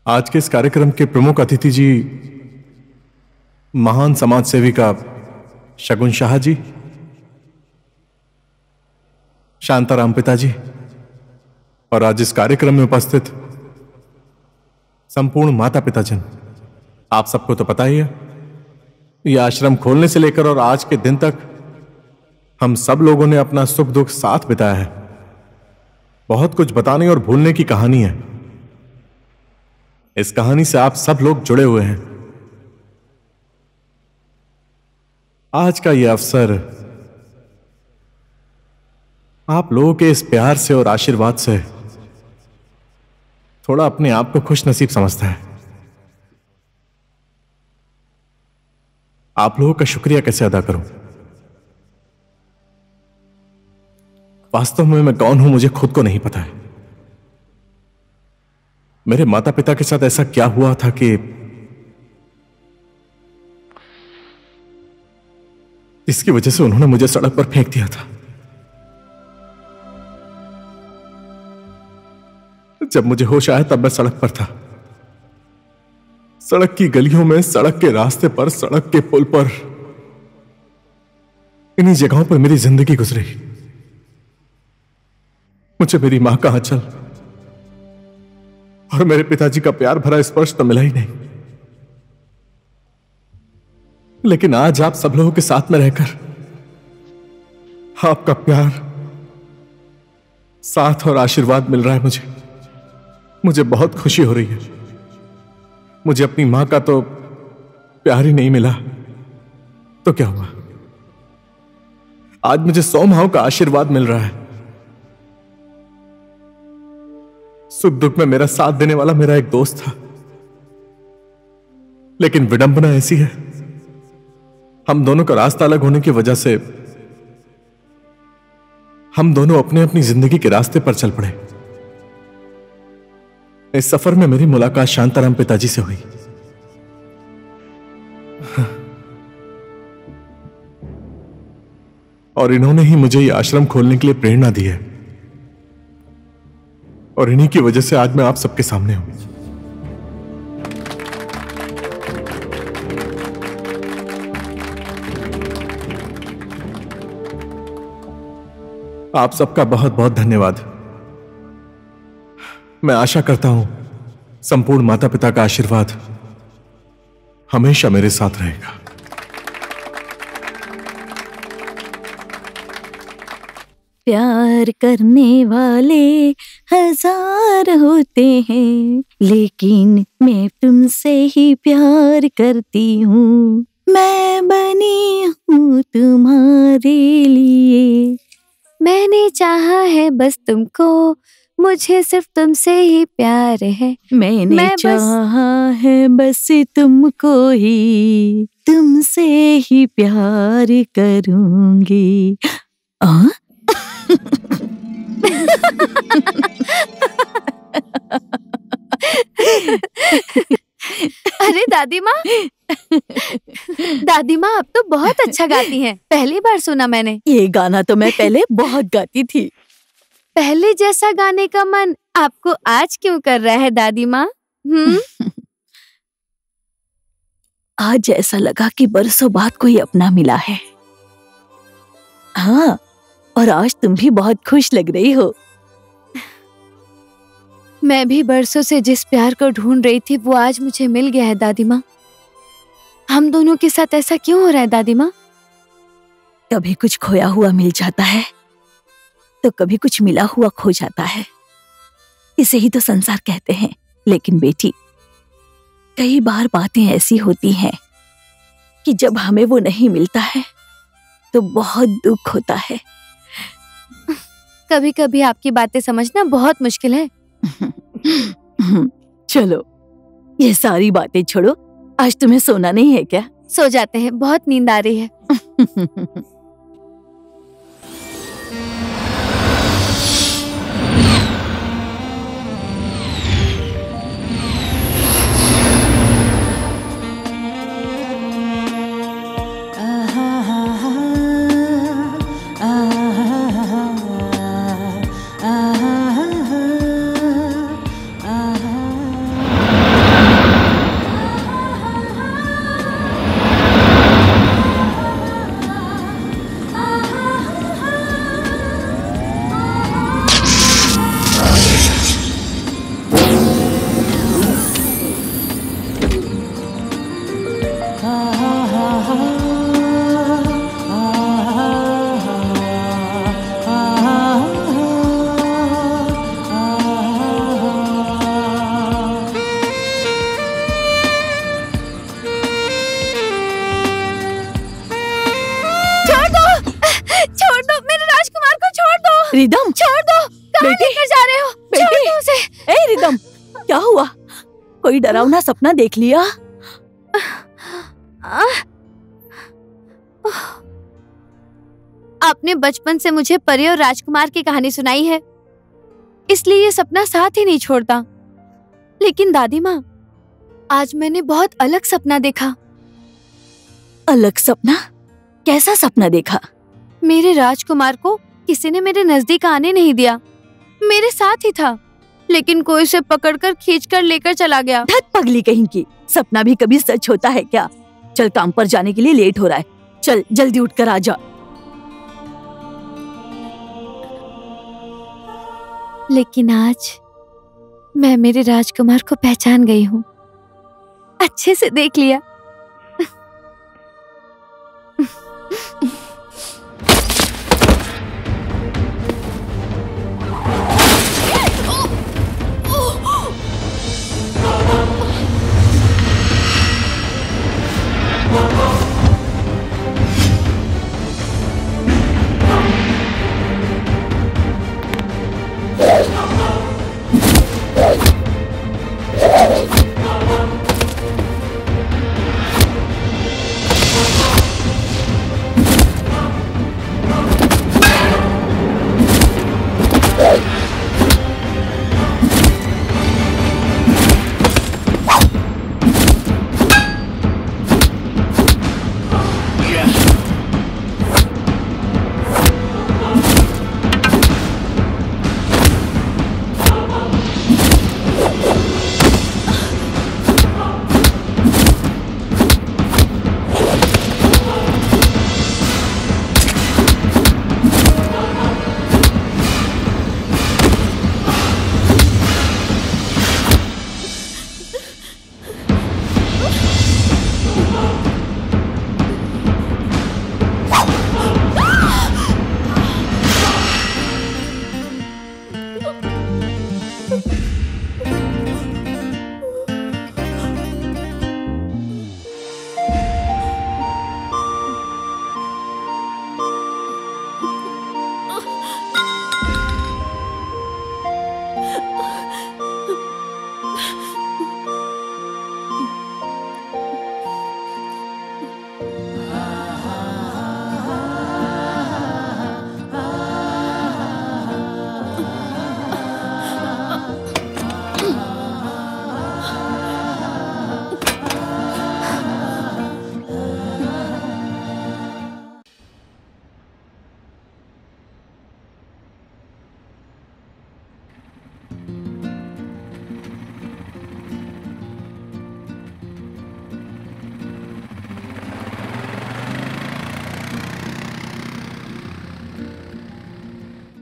आज के इस कार्यक्रम के प्रमुख अतिथि जी महान समाज सेविका शगुन शाह जी, शांताराम पिताजी और आज इस कार्यक्रम में उपस्थित संपूर्ण माता पिता जन। आप सबको तो पता ही है, यह आश्रम खोलने से लेकर और आज के दिन तक हम सब लोगों ने अपना सुख दुख साथ बिताया है। बहुत कुछ बताने और भूलने की कहानी है। इस कहानी से आप सब लोग जुड़े हुए हैं। आज का यह अवसर आप लोगों के इस प्यार से और आशीर्वाद से थोड़ा अपने आप को खुश नसीब समझता है। आप लोगों का शुक्रिया कैसे अदा करूं? वास्तव में मैं कौन हूं मुझे खुद को नहीं पता है। मेरे माता पिता के साथ ऐसा क्या हुआ था कि इसकी वजह से उन्होंने मुझे सड़क पर फेंक दिया था। जब मुझे होश आया तब मैं सड़क पर था, सड़क की गलियों में, सड़क के रास्ते पर, सड़क के पुल पर। इन्हीं जगहों पर मेरी जिंदगी गुजरी। मुझे मेरी मां का आंचल और मेरे पिताजी का प्यार भरा स्पर्श तो मिला ही नहीं। लेकिन आज आप सब लोगों के साथ में रहकर आपका प्यार, साथ और आशीर्वाद मिल रहा है। मुझे बहुत खुशी हो रही है। मुझे अपनी मां का तो प्यार ही नहीं मिला तो क्या हुआ, आज मुझे 100 माओं का आशीर्वाद मिल रहा है। सुख दुख में मेरा साथ देने वाला मेरा एक दोस्त था, लेकिन विडंबना ऐसी है, हम दोनों का रास्ता अलग होने की वजह से हम दोनों अपने अपनी जिंदगी के रास्ते पर चल पड़े। इस सफर में मेरी मुलाकात शांताराम पिताजी से हुई। और इन्होंने ही मुझे यह आश्रम खोलने के लिए प्रेरणा दी है और इन्हीं की वजह से आज मैं आप सबके सामने हूं। आप सबका बहुत बहुत धन्यवाद। मैं आशा करता हूं संपूर्ण माता पिता का आशीर्वाद हमेशा मेरे साथ रहेगा। प्यार करने वाले हजार होते हैं, लेकिन मैं तुमसे ही प्यार करती हूँ। मैं बनी हूँ तुम्हारे लिए। मैंने चाहा है बस तुमको, मुझे सिर्फ तुमसे ही प्यार है। मैंने चाहा है बस तुमको ही, तुमसे ही प्यार करूंगी। अरे दादी माँ, दादी माँ आप तो बहुत अच्छा गाती हैं। पहली बार सुना मैंने। ये गाना तो मैं पहले बहुत गाती थी। पहले जैसा गाने का मन आपको आज क्यों कर रहा है दादी माँ? आज ऐसा लगा कि बरसों बाद कोई अपना मिला है। हाँ, और आज तुम भी बहुत खुश लग रही हो। मैं भी बरसों से जिस प्यार को ढूंढ रही थी वो आज मुझे मिल गया है दादी माँ। हम दोनों के साथ ऐसा क्यों हो रहा है दादी माँ? कभी कुछ खोया हुआ मिल जाता है तो कभी कुछ मिला हुआ खो जाता है। इसे ही तो संसार कहते हैं। लेकिन बेटी, कई बार बातें ऐसी होती हैं कि जब हमें वो नहीं मिलता है तो बहुत दुख होता है। कभी कभी आपकी बातें समझना बहुत मुश्किल है। चलो ये सारी बातें छोड़ो, आज तुम्हें सोना नहीं है क्या? सो जाते हैं, बहुत नींद आ रही है। रिदम, छोड़ दो। कहाँ लेकर जा रहे हो? छोड़ दो उसे। ए रिदम, क्या हुआ? कोई डरावना सपना देख लिया? आपने बचपन से मुझे परी और राजकुमार की कहानी सुनाई है, इसलिए ये सपना साथ ही नहीं छोड़ता। लेकिन दादी माँ, आज मैंने बहुत अलग सपना देखा। अलग सपना? कैसा सपना देखा? मेरे राजकुमार को किसी ने मेरे नजदीक आने नहीं दिया। मेरे साथ ही था, लेकिन कोई उसे पकड़कर खींचकर लेकर चला गया। धत पगली कहीं की, सपना भी कभी सच होता है क्या? चल, काम पर जाने के लिए लेट हो रहा है। चल जल्दी उठकर आ जा। लेकिन आज मैं मेरे राजकुमार को पहचान गई हूँ, अच्छे से देख लिया।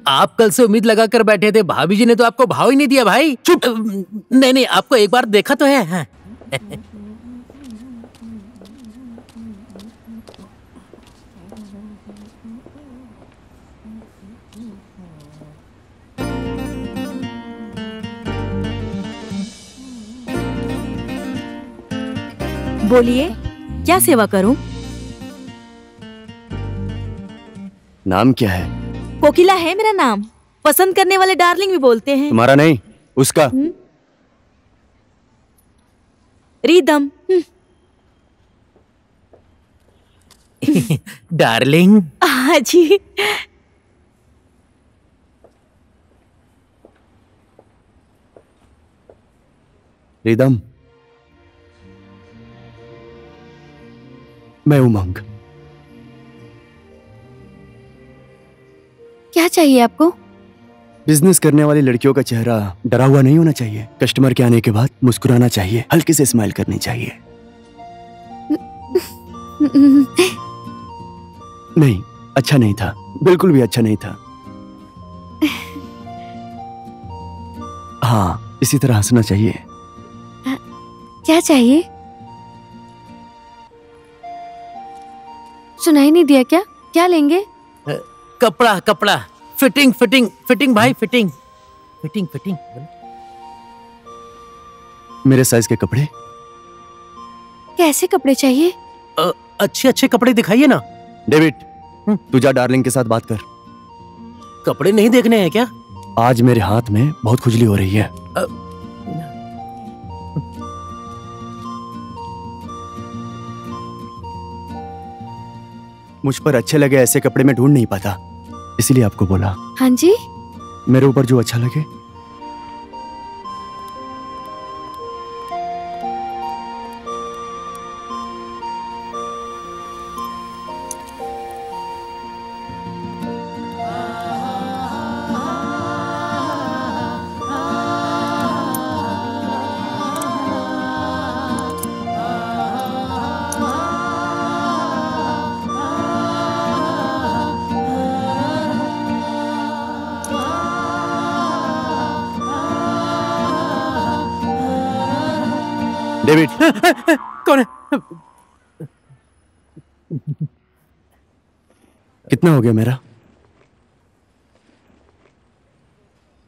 आप कल से उम्मीद लगा कर बैठे थे, भाभी जी ने तो आपको भाव ही नहीं दिया भाई। चुप। नहीं नहीं, आपको एक बार देखा तो है। हाँ। बोलिए, क्या सेवा करूं? नाम क्या है? कोकिला है मेरा नाम। पसंद करने वाले डार्लिंग भी बोलते हैं। तुम्हारा नहीं, उसका। रिदम। डार्लिंग। हाँ जी। रिदम, मैं उमंग। क्या चाहिए आपको? बिजनेस करने वाली लड़कियों का चेहरा डरा हुआ नहीं होना चाहिए। कस्टमर के आने के बाद मुस्कुराना चाहिए, हल्के से स्माइल करनी चाहिए। नहीं, अच्छा नहीं था, बिल्कुल भी अच्छा नहीं था। हाँ, इसी तरह हंसना चाहिए। क्या चाहिए? सुनाई नहीं दिया क्या? क्या लेंगे? कपड़ा कपड़ा, फिटिंग फिटिंग फिटिंग भाई, फिटिंग फिटिंग फिटिंग। मेरे साइज के कपड़े। कैसे कपड़े चाहिए? अच्छे अच्छे कपड़े दिखाइए ना। डेविड, तू जा डार्लिंग के साथ बात कर। कपड़े नहीं देखने हैं क्या? आज मेरे हाथ में बहुत खुजली हो रही है। मुझ पर अच्छे लगे ऐसे कपड़े में ढूंढ नहीं पाता, इसीलिए आपको बोला। हाँ जी। मेरे ऊपर जो अच्छा लगे। डेविड। कौन है? कितना हो गया मेरा?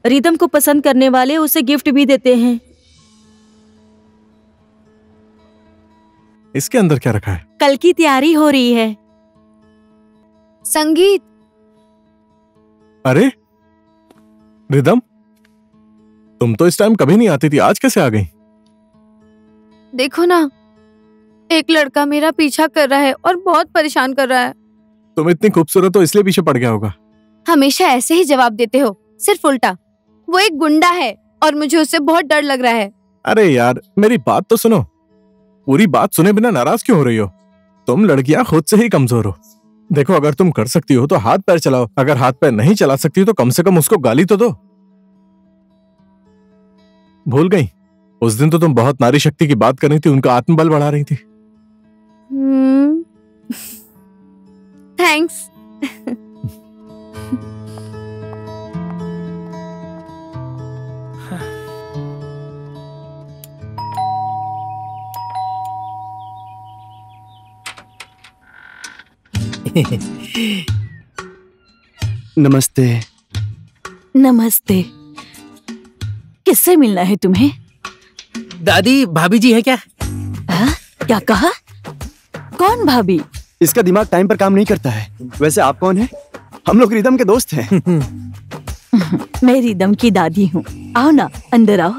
रिदम को पसंद करने वाले उसे गिफ्ट भी देते हैं। इसके अंदर क्या रखा है? कल की तैयारी हो रही है। संगीत। अरे रिदम, तुम तो इस टाइम कभी नहीं आती थी, आज कैसे आ गई? देखो ना, एक लड़का मेरा पीछा कर रहा है और बहुत परेशान कर रहा है। तुम इतनी खूबसूरत हो इसलिए पीछे पड़ गया होगा। हमेशा ऐसे ही जवाब देते हो, सिर्फ उल्टा। वो एक गुंडा है और मुझे उससे बहुत डर लग रहा है। अरे यार, मेरी बात तो सुनो। पूरी बात सुने बिना नाराज क्यों हो रही हो? तुम लड़कियां खुद से ही कमजोर हो। देखो, अगर तुम कर सकती हो तो हाथ पैर चलाओ, अगर हाथ पैर नहीं चला सकती तो कम से कम उसको गाली तो दो। भूल गई? उस दिन तो तुम बहुत नारी शक्ति की बात कर रही थी, उनका आत्मबल बढ़ा रही थी। थैंक्स। नमस्ते। नमस्ते। किससे मिलना है तुम्हें? दादी, भाभी जी है क्या? क्या कहा? कौन भाभी? इसका दिमाग टाइम पर काम नहीं करता है। वैसे आप कौन हैं? हम लोग रिदम के दोस्त हैं। मैं रिदम की दादी हूँ। आओ ना, अंदर आओ।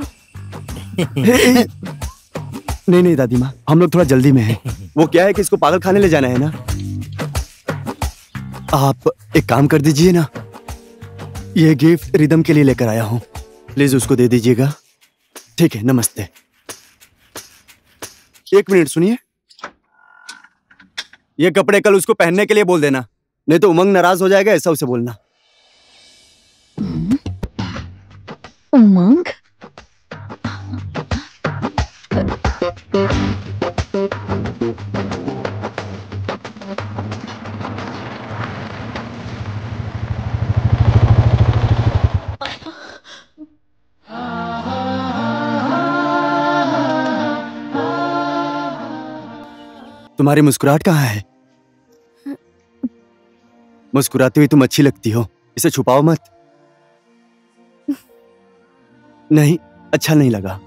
नहीं नहीं दादी माँ, हम लोग थोड़ा जल्दी में हैं। वो क्या है कि इसको पागल खाने ले जाना है ना। आप एक काम कर दीजिए ना, ये गिफ्ट रिदम के लिए लेकर आया हूँ, प्लीज उसको दे दीजिएगा। ठीक है, नमस्ते। एक मिनट सुनिए, ये कपड़े कल उसको पहनने के लिए बोल देना, नहीं तो उमंग नाराज हो जाएगा, ऐसा उसे बोलना। उमंग? तुम्हारी मुस्कुराहट कहाँ है? मुस्कुराती हुई तुम अच्छी लगती हो, इसे छुपाओ मत। नहीं, अच्छा नहीं लगा।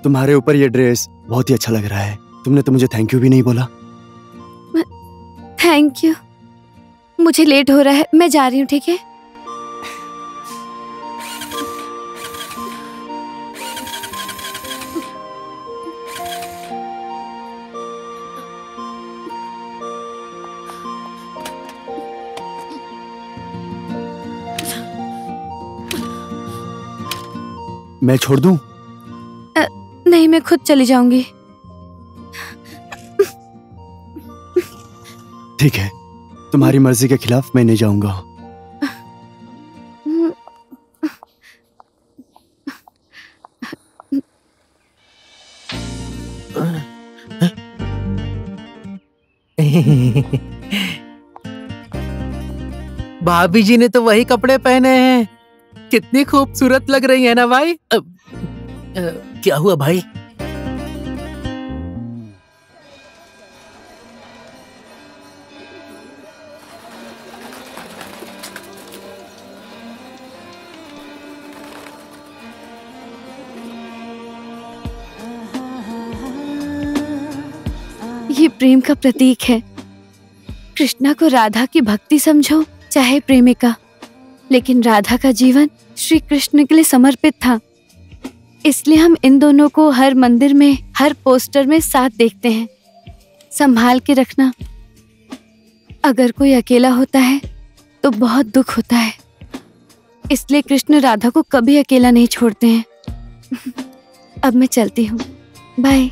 तुम्हारे ऊपर ये ड्रेस बहुत ही अच्छा लग रहा है। तुमने तो मुझे थैंक यू भी नहीं बोला। Thank you. मुझे लेट हो रहा है, मैं जा रही हूँ, ठीक है? मैं छोड़ दूं? नहीं, मैं खुद चली जाऊंगी। ठीक है, तुम्हारी मर्जी के खिलाफ मैं नहीं जाऊंगा। भाभी जी ने तो वही कपड़े पहने हैं, कितनी खूबसूरत लग रही है ना भाई। क्या हुआ भाई? ये प्रेम का प्रतीक है। कृष्णा को राधा की भक्ति समझो चाहे प्रेमिका, लेकिन राधा का जीवन श्री कृष्ण के लिए समर्पित था। इसलिए हम इन दोनों को हर मंदिर में, हर पोस्टर में साथ देखते हैं। संभाल के रखना। अगर कोई अकेला होता है तो बहुत दुख होता है, इसलिए कृष्ण राधा को कभी अकेला नहीं छोड़ते हैं। अब मैं चलती हूँ, बाय।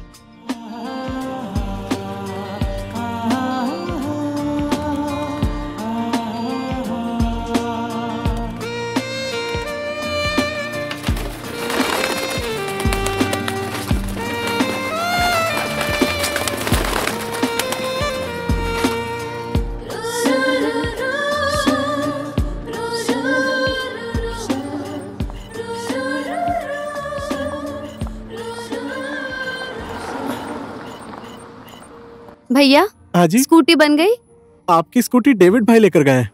भैया, हाँ जी, स्कूटी बन गई? आपकी स्कूटी डेविड भाई लेकर गए हैं।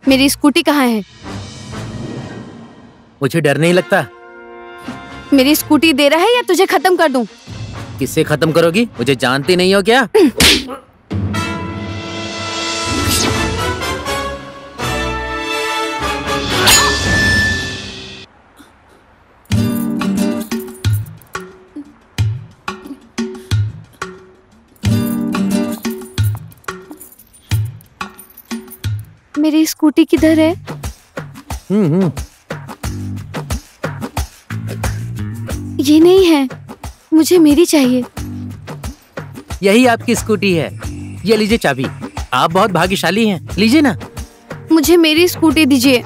मेरी स्कूटी कहाँ है? मुझे डर नहीं लगता। मेरी स्कूटी दे रहा है या तुझे खत्म कर दूं? किससे खत्म करोगी? मुझे जानती नहीं हो क्या? मेरी स्कूटी किधर है? ये नहीं है, मुझे मेरी चाहिए। यही आपकी स्कूटी है, ये लीजिए चाबी। आप बहुत भाग्यशाली हैं, लीजिए ना। मुझे मेरी स्कूटी दीजिए।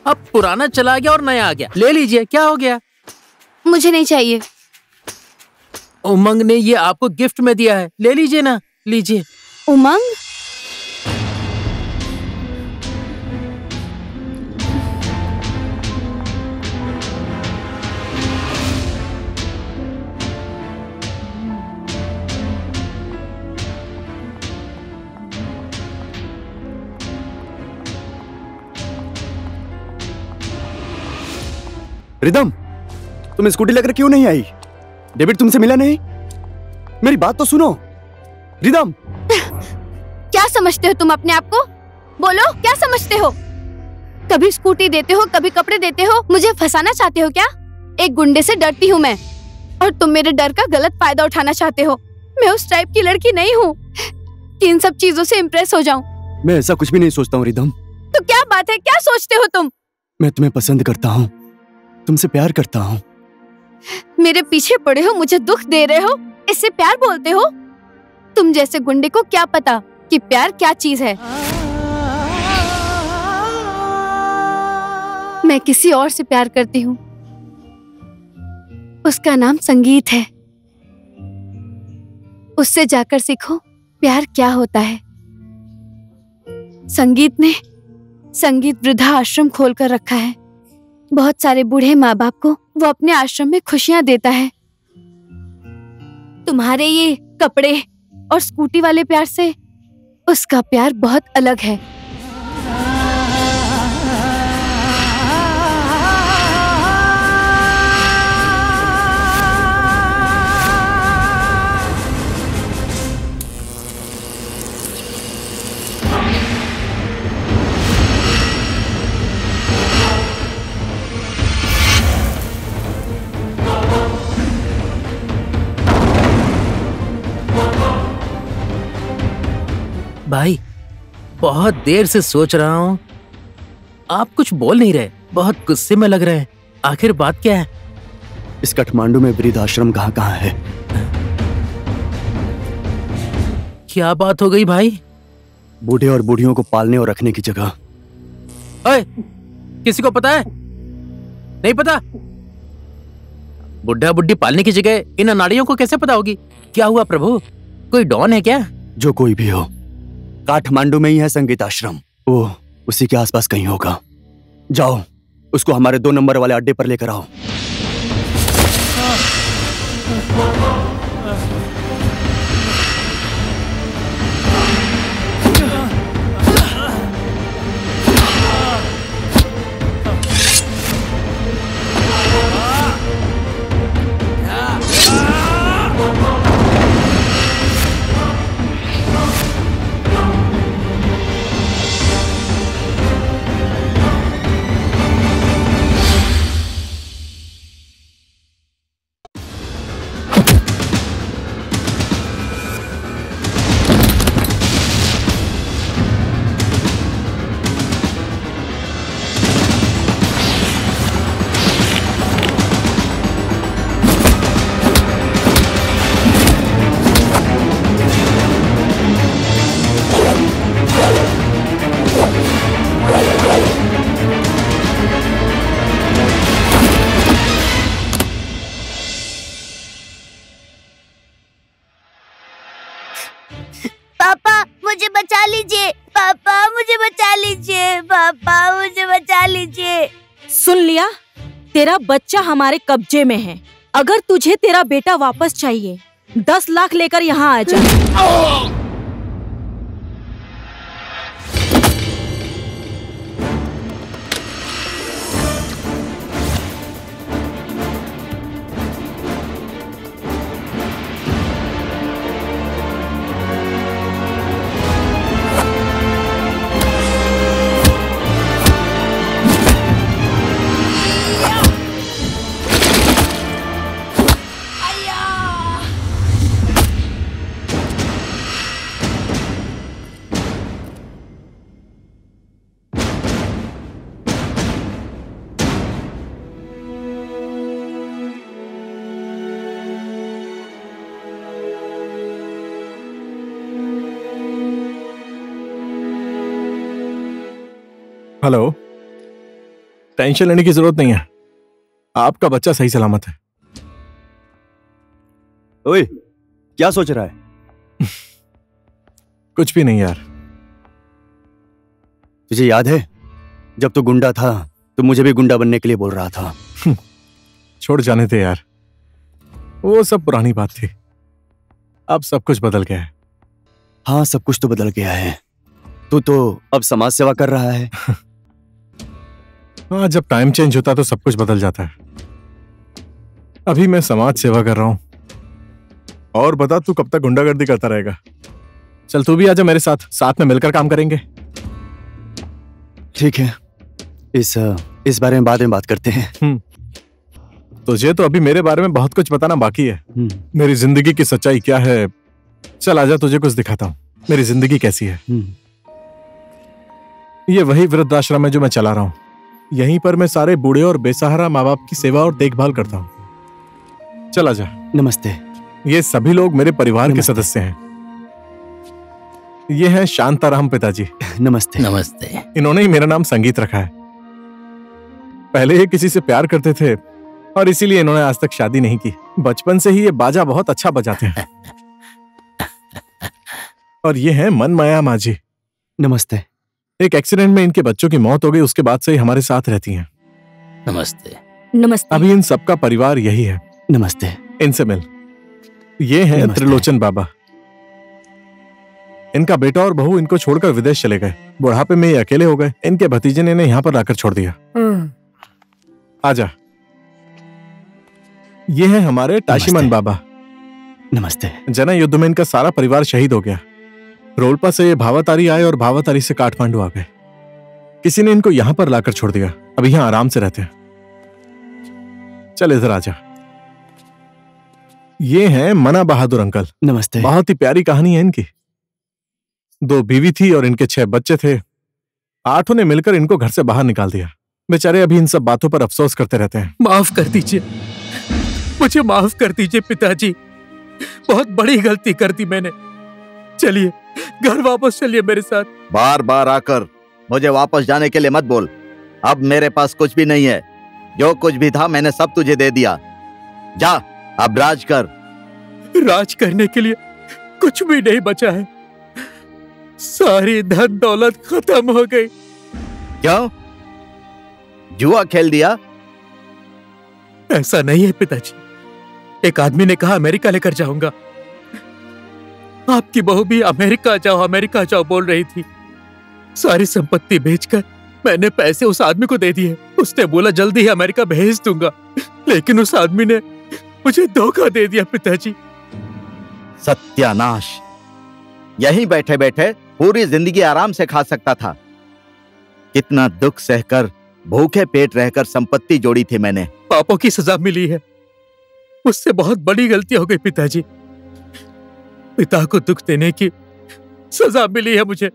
अब पुराना चला गया और नया आ गया, ले लीजिए, क्या हो गया? मुझे नहीं चाहिए। उमंग ने ये आपको गिफ्ट में दिया है, ले लीजिए ना, लीजिए। उमंग? रिदम, तुम स्कूटी लेकर क्यों नहीं आई? डेविड तुमसे मिला नहीं? मेरी बात तो सुनो रिदम। क्या समझते हो तुम अपने आप को? बोलो, क्या समझते हो? कभी स्कूटी देते हो, कभी कपड़े देते हो। मुझे फंसाना चाहते हो क्या? एक गुंडे से डरती हूँ मैं, और तुम मेरे डर का गलत फायदा उठाना चाहते हो। मैं उस टाइप की लड़की नहीं हूँ कि इन सब चीजों से इम्प्रेस हो जाऊं। मैं ऐसा कुछ भी नहीं सोचता हूँ रिदम। तो क्या बात है, क्या सोचते हो तुम? मैं तुम्हें पसंद करता हूँ, तुमसे प्यार करता हूँ। मेरे पीछे पड़े हो, मुझे दुख दे रहे हो, इससे प्यार बोलते हो? तुम जैसे गुंडे को क्या पता कि प्यार क्या चीज है। मैं किसी और से प्यार करती हूँ, उसका नाम संगीत है। उससे जाकर सीखो प्यार क्या होता है। संगीत ने संगीत वृद्धा आश्रम खोलकर रखा है। बहुत सारे बूढ़े माँ बाप को वो अपने आश्रम में खुशियां देता है। तुम्हारे ये कपड़े और स्कूटी वाले प्यार से उसका प्यार बहुत अलग है। भाई, बहुत देर से सोच रहा हूँ, आप कुछ बोल नहीं रहे, बहुत गुस्से में लग रहे हैं। आखिर बात क्या है? इस काठमांडू में वृद्ध आश्रम कहाँ है? क्या बात हो गई भाई? बूढ़े और बूढ़ियों को पालने और रखने की जगह। ओए, किसी को पता है? नहीं पता? बुढ़ा बुढ़ी पालने की जगह इन अनाड़ियों को कैसे पता होगी? क्या हुआ प्रभु, कोई डॉन है क्या? जो कोई भी हो, काठमांडू में ही है संगीत आश्रम। वो उसी के आसपास कहीं होगा। जाओ, उसको हमारे 2 नंबर वाले अड्डे पर लेकर आओ। पापा मुझे बचा लीजिए, पापा मुझे बचा लीजिए, पापा मुझे बचा लीजिए। सुन लिया, तेरा बच्चा हमारे कब्जे में है। अगर तुझे तेरा बेटा वापस चाहिए, 10 लाख लेकर यहाँ आ जा। हेलो, टेंशन लेने की जरूरत नहीं है, आपका बच्चा सही सलामत है। ओए, क्या सोच रहा है? कुछ भी नहीं यार। तुझे याद है जब तू गुंडा था तो मुझे भी गुंडा बनने के लिए बोल रहा था। छोड़ जाने दे यार, वो सब पुरानी बात थी। अब सब कुछ बदल गया है। हाँ, सब कुछ तो बदल गया है। तू तो अब समाज सेवा कर रहा है। हाँ, जब टाइम चेंज होता है तो सब कुछ बदल जाता है। अभी मैं समाज सेवा कर रहा हूं। और बता, तू कब तक गुंडागर्दी करता रहेगा? चल तू भी आजा मेरे साथ, साथ में मिलकर काम करेंगे। ठीक है, इस बारे में बाद में बात करते हैं। तुझे तो अभी मेरे बारे में बहुत कुछ बताना बाकी है। मेरी जिंदगी की सच्चाई क्या है, चल आजा तुझे कुछ दिखाता हूँ। मेरी जिंदगी कैसी है। ये वही वृद्धाश्रम है जो मैं चला रहा हूँ। यहीं पर मैं सारे बूढ़े और बेसहारा माँ बाप की सेवा और देखभाल करता हूँ। चल आजा। नमस्ते। ये सभी लोग मेरे परिवार के सदस्य हैं। ये हैं शांताराम पिताजी। नमस्ते। नमस्ते। इन्होंने ही मेरा नाम संगीत रखा है। पहले ये किसी से प्यार करते थे और इसीलिए इन्होंने आज तक शादी नहीं की। बचपन से ही ये बाजा बहुत अच्छा बजाते हैं। और ये हैं मनमाया माझी। नमस्ते। एक एक्सीडेंट में इनके बच्चों की मौत हो गई, उसके बाद से ही हमारे साथ रहती हैं। नमस्ते। नमस्ते। अभी इन सबका परिवार यही है। नमस्ते। इनसे मिल। ये हैं त्रिलोचन बाबा। इनका बेटा और बहू इनको छोड़कर विदेश चले गए। बुढ़ापे में ये अकेले हो गए। इनके भतीजे ने इन्हें यहाँ पर लाकर छोड़ दिया। आजा। ये हैं हमारे टाशीमन बाबा। नमस्ते। जना युद्ध में इनका सारा परिवार शहीद हो गया। रोलपा से ये भावातारी आए और भावातारी से काठमांडू आ गए। किसी ने इनको यहां पर लाकर छोड़ दिया। अभी यहां आराम से रहते हैं। चल इधर आजा। ये हैं मना बहादुर अंकल। नमस्ते। बहुत ही प्यारी कहानी है इनकी। 2 बीवी थी और इनके 6 बच्चे थे। 8 ने मिलकर इनको घर से बाहर निकाल दिया। बेचारे अभी इन सब बातों पर अफसोस करते रहते हैं। माफ कर दीजिए, मुझे माफ कर दीजिए पिताजी। बहुत बड़ी गलती कर दी मैंने। चलिए घर वापस चलिए मेरे साथ। बार बार आकर मुझे वापस जाने के लिए मत बोल। अब मेरे पास कुछ भी नहीं है। जो कुछ भी था मैंने सब तुझे दे दिया। जा अब राज कर। राज करने के लिए कुछ भी नहीं बचा है। सारी धन दौलत खत्म हो गई। क्यों? जुआ खेल दिया? ऐसा नहीं है पिताजी। एक आदमी ने कहा अमेरिका लेकर जाऊंगा। आपकी बहू भी अमेरिका जाओ बोल रही थी। सारी संपत्ति बेचकर मैंने पैसे उस आदमी को दे दिए। उसने बोला जल्दी ही अमेरिका भेज दूंगा, लेकिन उस आदमी ने मुझे धोखा दे दिया पिताजी। सत्यानाश! यहीं बैठे बैठे पूरी जिंदगी आराम से खा सकता था। कितना दुख सहकर भूखे पेट रहकर संपत्ति जोड़ी थी मैंने। पापों की सजा मिली है। मुझसे बहुत बड़ी गलती हो गई पिताजी। पिता को दुख देने की सजा मिली है मुझे।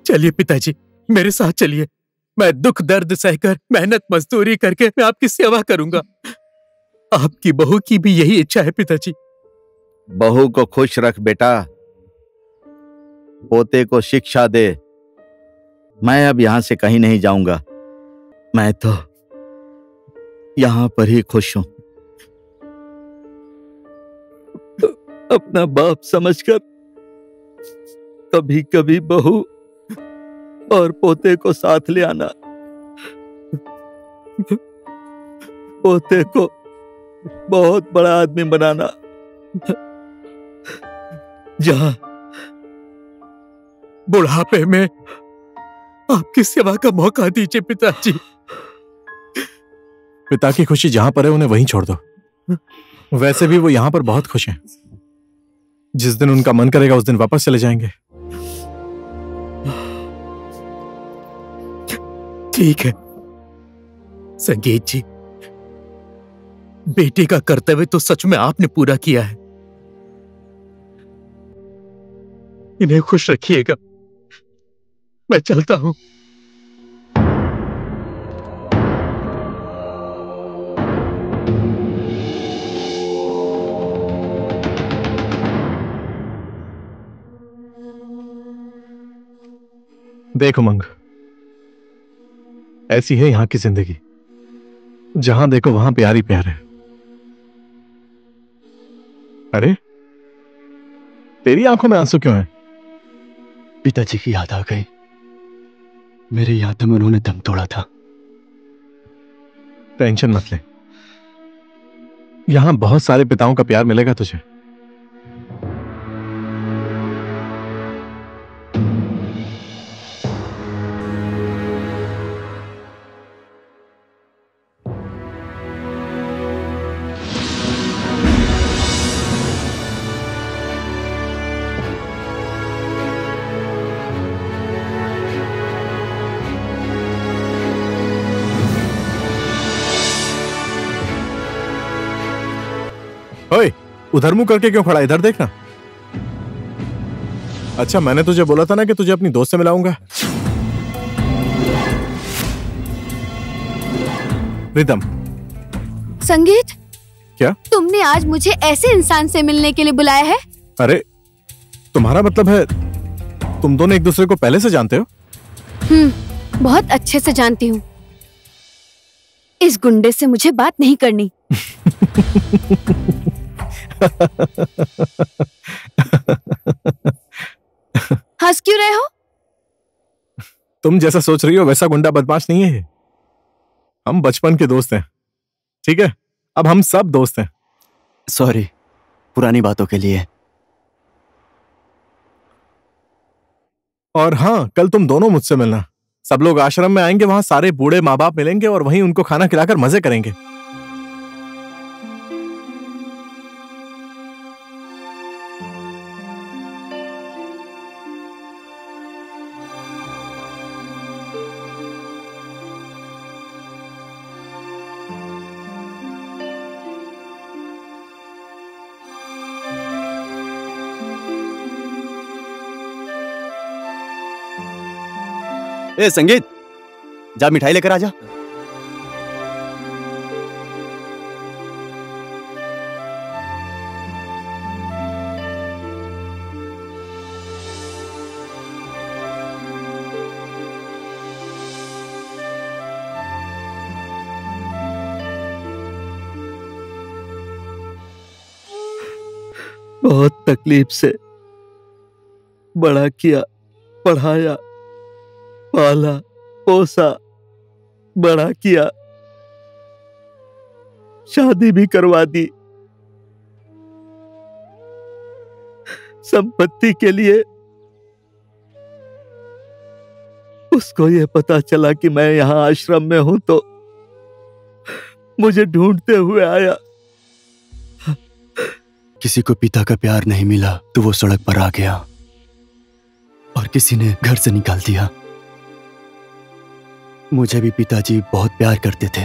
चलिए पिताजी मेरे साथ चलिए। मैं दुख दर्द सहकर मेहनत मजदूरी करके मैं आपकी सेवा करूंगा। आपकी बहू की भी यही इच्छा है पिताजी। बहू को खुश रख बेटा, पोते को शिक्षा दे। मैं अब यहां से कहीं नहीं जाऊंगा। मैं तो यहां पर ही खुश हूं। अपना बाप समझकर कभी कभी बहू और पोते को साथ ले आना। पोते को बहुत बड़ा आदमी बनाना। जहां बुढ़ापे में आपकी सेवा का मौका दीजिए पिताजी। पिता की खुशी जहां पर है उन्हें वहीं छोड़ दो। वैसे भी वो यहां पर बहुत खुश हैं। जिस दिन उनका मन करेगा उस दिन वापस चले जाएंगे। ठीक है संगीत जी, बेटे का कर्तव्य तो सच में आपने पूरा किया है। इन्हें खुश रखिएगा। मैं चलता हूं। देख उमंग, ऐसी है यहां की जिंदगी। जहां देखो वहां प्यार ही प्यार है। अरे तेरी आंखों में आंसू क्यों है? पिताजी की याद आ गई। मेरे याद में उन्होंने दम तोड़ा था। टेंशन मत ले, यहां बहुत सारे पिताओं का प्यार मिलेगा तुझे। ओए, उधर मुंह करके क्यों खड़ा? इधर देखना। अच्छा, मैंने तुझे बोला था ना कि तुझे अपनी दोस्त से मिलाऊंगा। रिदम। संगीत, क्या तुमने आज मुझे ऐसे इंसान से मिलने के लिए बुलाया है? अरे, तुम्हारा मतलब है तुम दोनों एक दूसरे को पहले से जानते हो? बहुत अच्छे से जानती हूँ। इस गुंडे से मुझे बात नहीं करनी। हंस क्यों रहे हो? तुम जैसा सोच रही हो वैसा गुंडा बदमाश नहीं है। हम बचपन के दोस्त हैं, ठीक है? अब हम सब दोस्त हैं। सॉरी पुरानी बातों के लिए। और हाँ, कल तुम दोनों मुझसे मिलना। सब लोग आश्रम में आएंगे, वहां सारे बूढ़े माँ बाप मिलेंगे और वहीं उनको खाना खिलाकर मजे करेंगे। ए संगीत, जा मिठाई लेकर आजा। बहुत तकलीफ से बड़ा किया, पढ़ाया, पाला, पोसा, बड़ा किया, शादी भी करवा दी। संपत्ति के लिए उसको ये पता चला कि मैं यहां आश्रम में हूं तो मुझे ढूंढते हुए आया। किसी को पिता का प्यार नहीं मिला तो वो सड़क पर आ गया और किसी ने घर से निकाल दिया। मुझे भी पिताजी बहुत प्यार करते थे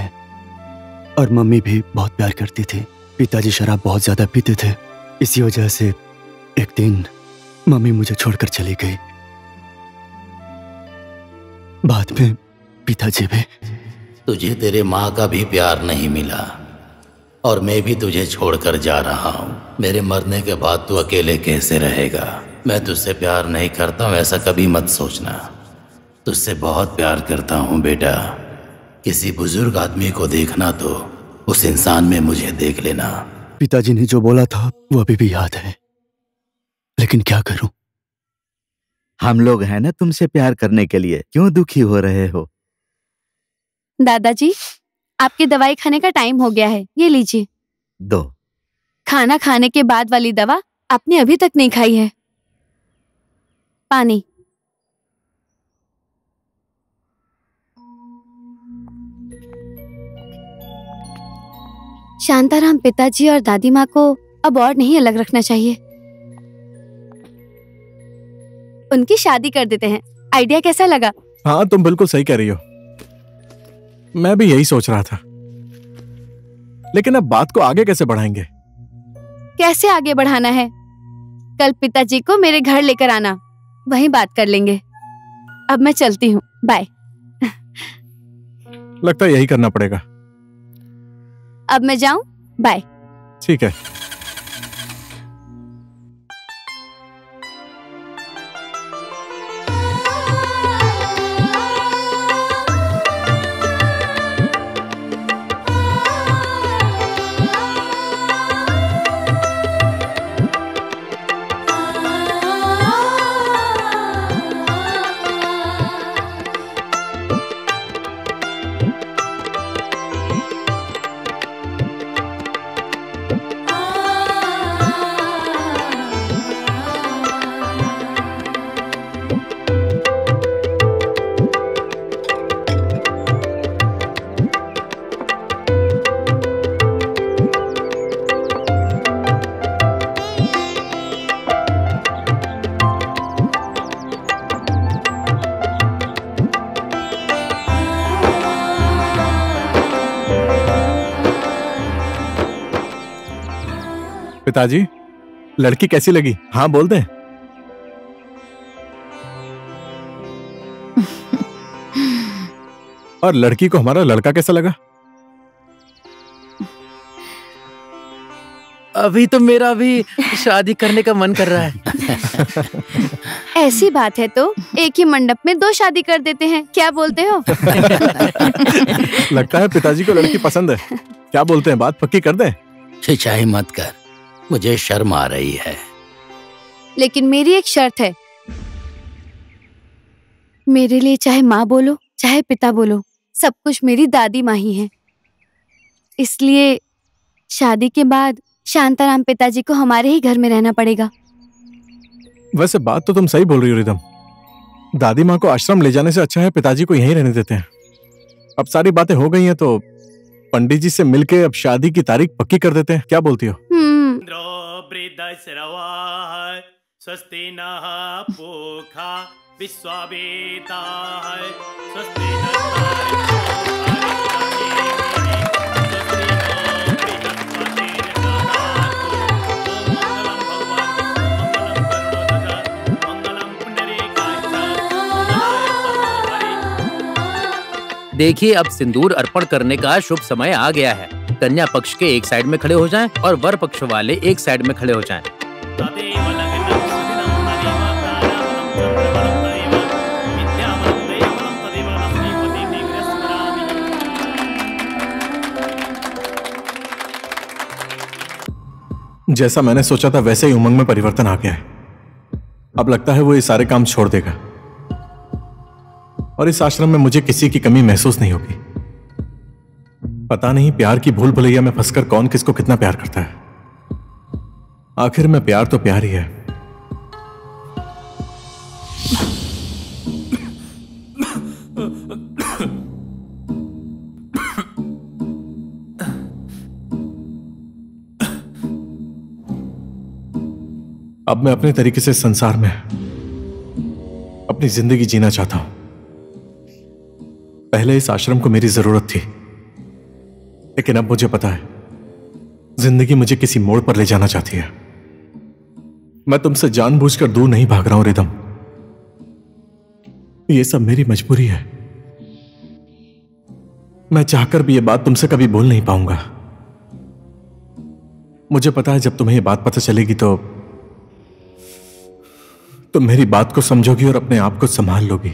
और मम्मी भी बहुत प्यार करती थी। पिताजी शराब बहुत ज्यादा पीते थे, इसी वजह से एक दिन मम्मी मुझे छोड़कर चली गई। बाद में पिताजी भी। तुझे तेरे माँ का भी प्यार नहीं मिला और मैं भी तुझे छोड़कर जा रहा हूँ। मेरे मरने के बाद तू अकेले कैसे रहेगा? मैं तुझसे प्यार नहीं करता हूँ ऐसा कभी मत सोचना। तुझसे बहुत प्यार करता हूँ बेटा। किसी बुजुर्ग आदमी को देखना तो उस इंसान में मुझे देख लेना। पिताजी ने जो बोला था वो अभी भी याद है, लेकिन क्या करूं? हम लोग हैं ना तुमसे प्यार करने के लिए, क्यों दुखी हो रहे हो? दादाजी, आपकी दवाई खाने का टाइम हो गया है, ये लीजिए। दो। खाना खाने के बाद वाली दवा आपने अभी तक नहीं खाई है। पानी। शांताराम पिताजी और दादी माँ को अब और नहीं अलग रखना चाहिए। उनकी शादी कर देते हैं। आइडिया कैसा लगा? हाँ, तुम बिल्कुल सही कह रही हो। मैं भी यही सोच रहा था, लेकिन अब बात को आगे कैसे बढ़ाएंगे? कैसे आगे बढ़ाना है? कल पिताजी को मेरे घर लेकर आना, वहीं बात कर लेंगे। अब मैं चलती हूँ, बाय। लगता है यही करना पड़ेगा। अब मैं जाऊं, बाय। ठीक है। पिताजी, लड़की कैसी लगी? हाँ बोल दें। और लड़की को हमारा लड़का कैसा लगा? अभी तो मेरा भी शादी करने का मन कर रहा है। ऐसी बात है तो एक ही मंडप में 2 शादी कर देते हैं, क्या बोलते हो? लगता है पिताजी को लड़की पसंद है। क्या बोलते हैं, बात पक्की कर दें? खिंचाई मत कर, मुझे शर्म आ रही है। लेकिन मेरी एक शर्त है, मेरे लिए चाहे माँ बोलो चाहे पिता बोलो, सब कुछ मेरी दादी माँ ही है। इसलिए शादी के बाद शांताराम पिताजी को हमारे ही घर में रहना पड़ेगा। वैसे बात तो तुम सही बोल रही हो रिदम। दादी माँ को आश्रम ले जाने से अच्छा है पिताजी को यहीं रहने देते हैं। अब सारी बातें हो गई हैं तो पंडित जी से मिलके अब शादी की तारीख पक्की कर देते हैं। क्या बोलती हो? स्वस्ति नः पूषा विश्ववेदाः स्वस्ति देखिए, अब सिंदूर अर्पण करने का शुभ समय आ गया है। कन्या पक्ष के एक साइड में खड़े हो जाएं और वर पक्ष वाले एक साइड में खड़े हो जाएं। जैसा मैंने सोचा था वैसे ही उमंग में परिवर्तन आ गया है। अब लगता है वो ये सारे काम छोड़ देगा और इस आश्रम में मुझे किसी की कमी महसूस नहीं होगी। पता नहीं प्यार की भूल भुलैया में फंसकर कौन किसको कितना प्यार करता है। आखिर में प्यार तो प्यार ही है। अब मैं अपने तरीके से संसार में अपनी जिंदगी जीना चाहता हूं। पहले इस आश्रम को मेरी जरूरत थी, लेकिन अब मुझे पता है जिंदगी मुझे किसी मोड़ पर ले जाना चाहती है। मैं तुमसे जानबूझकर दूर नहीं भाग रहा हूं रिदम, ये सब मेरी मजबूरी है। मैं चाहकर भी ये बात तुमसे कभी बोल नहीं पाऊंगा। मुझे पता है जब तुम्हें ये बात पता चलेगी तो तुम मेरी बात को समझोगी और अपने आप को संभाल लोगी,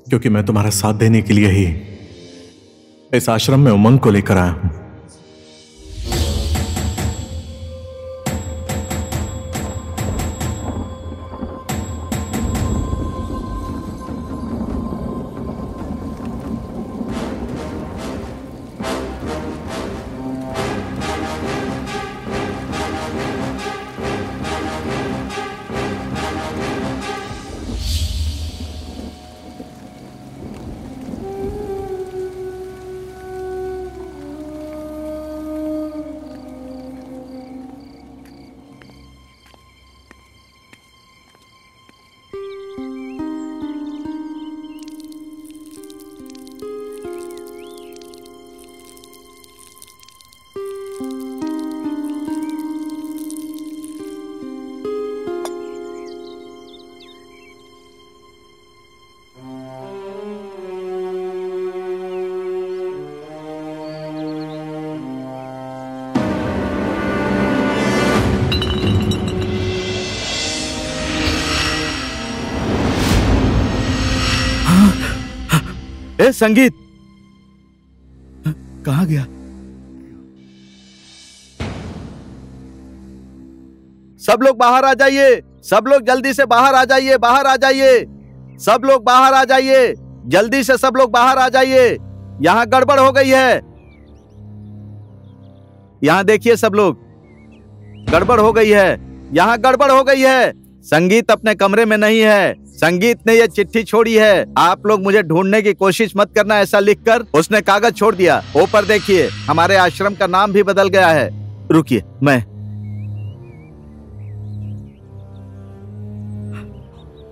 क्योंकि मैं तुम्हारा साथ देने के लिए ही इस आश्रम में उमंग को लेकर आया हूं। ए संगीत, कहाँ गया? सब लोग बाहर आ जाइए, सब लोग जल्दी से बाहर आ जाइए, बाहर आ जाइए, सब लोग बाहर आ जाइए, जल्दी से सब लोग बाहर आ जाइए। यहाँ गड़बड़ हो गई है। यहाँ देखिए सब लोग, गड़बड़ हो गई है, यहाँ गड़बड़ हो गई है। संगीत अपने कमरे में नहीं है। संगीत ने ये चिट्ठी छोड़ी है। आप लोग मुझे ढूंढने की कोशिश मत करना, ऐसा लिखकर उसने कागज छोड़ दिया। ऊपर देखिए, हमारे आश्रम का नाम भी बदल गया है। रुकिए, मैं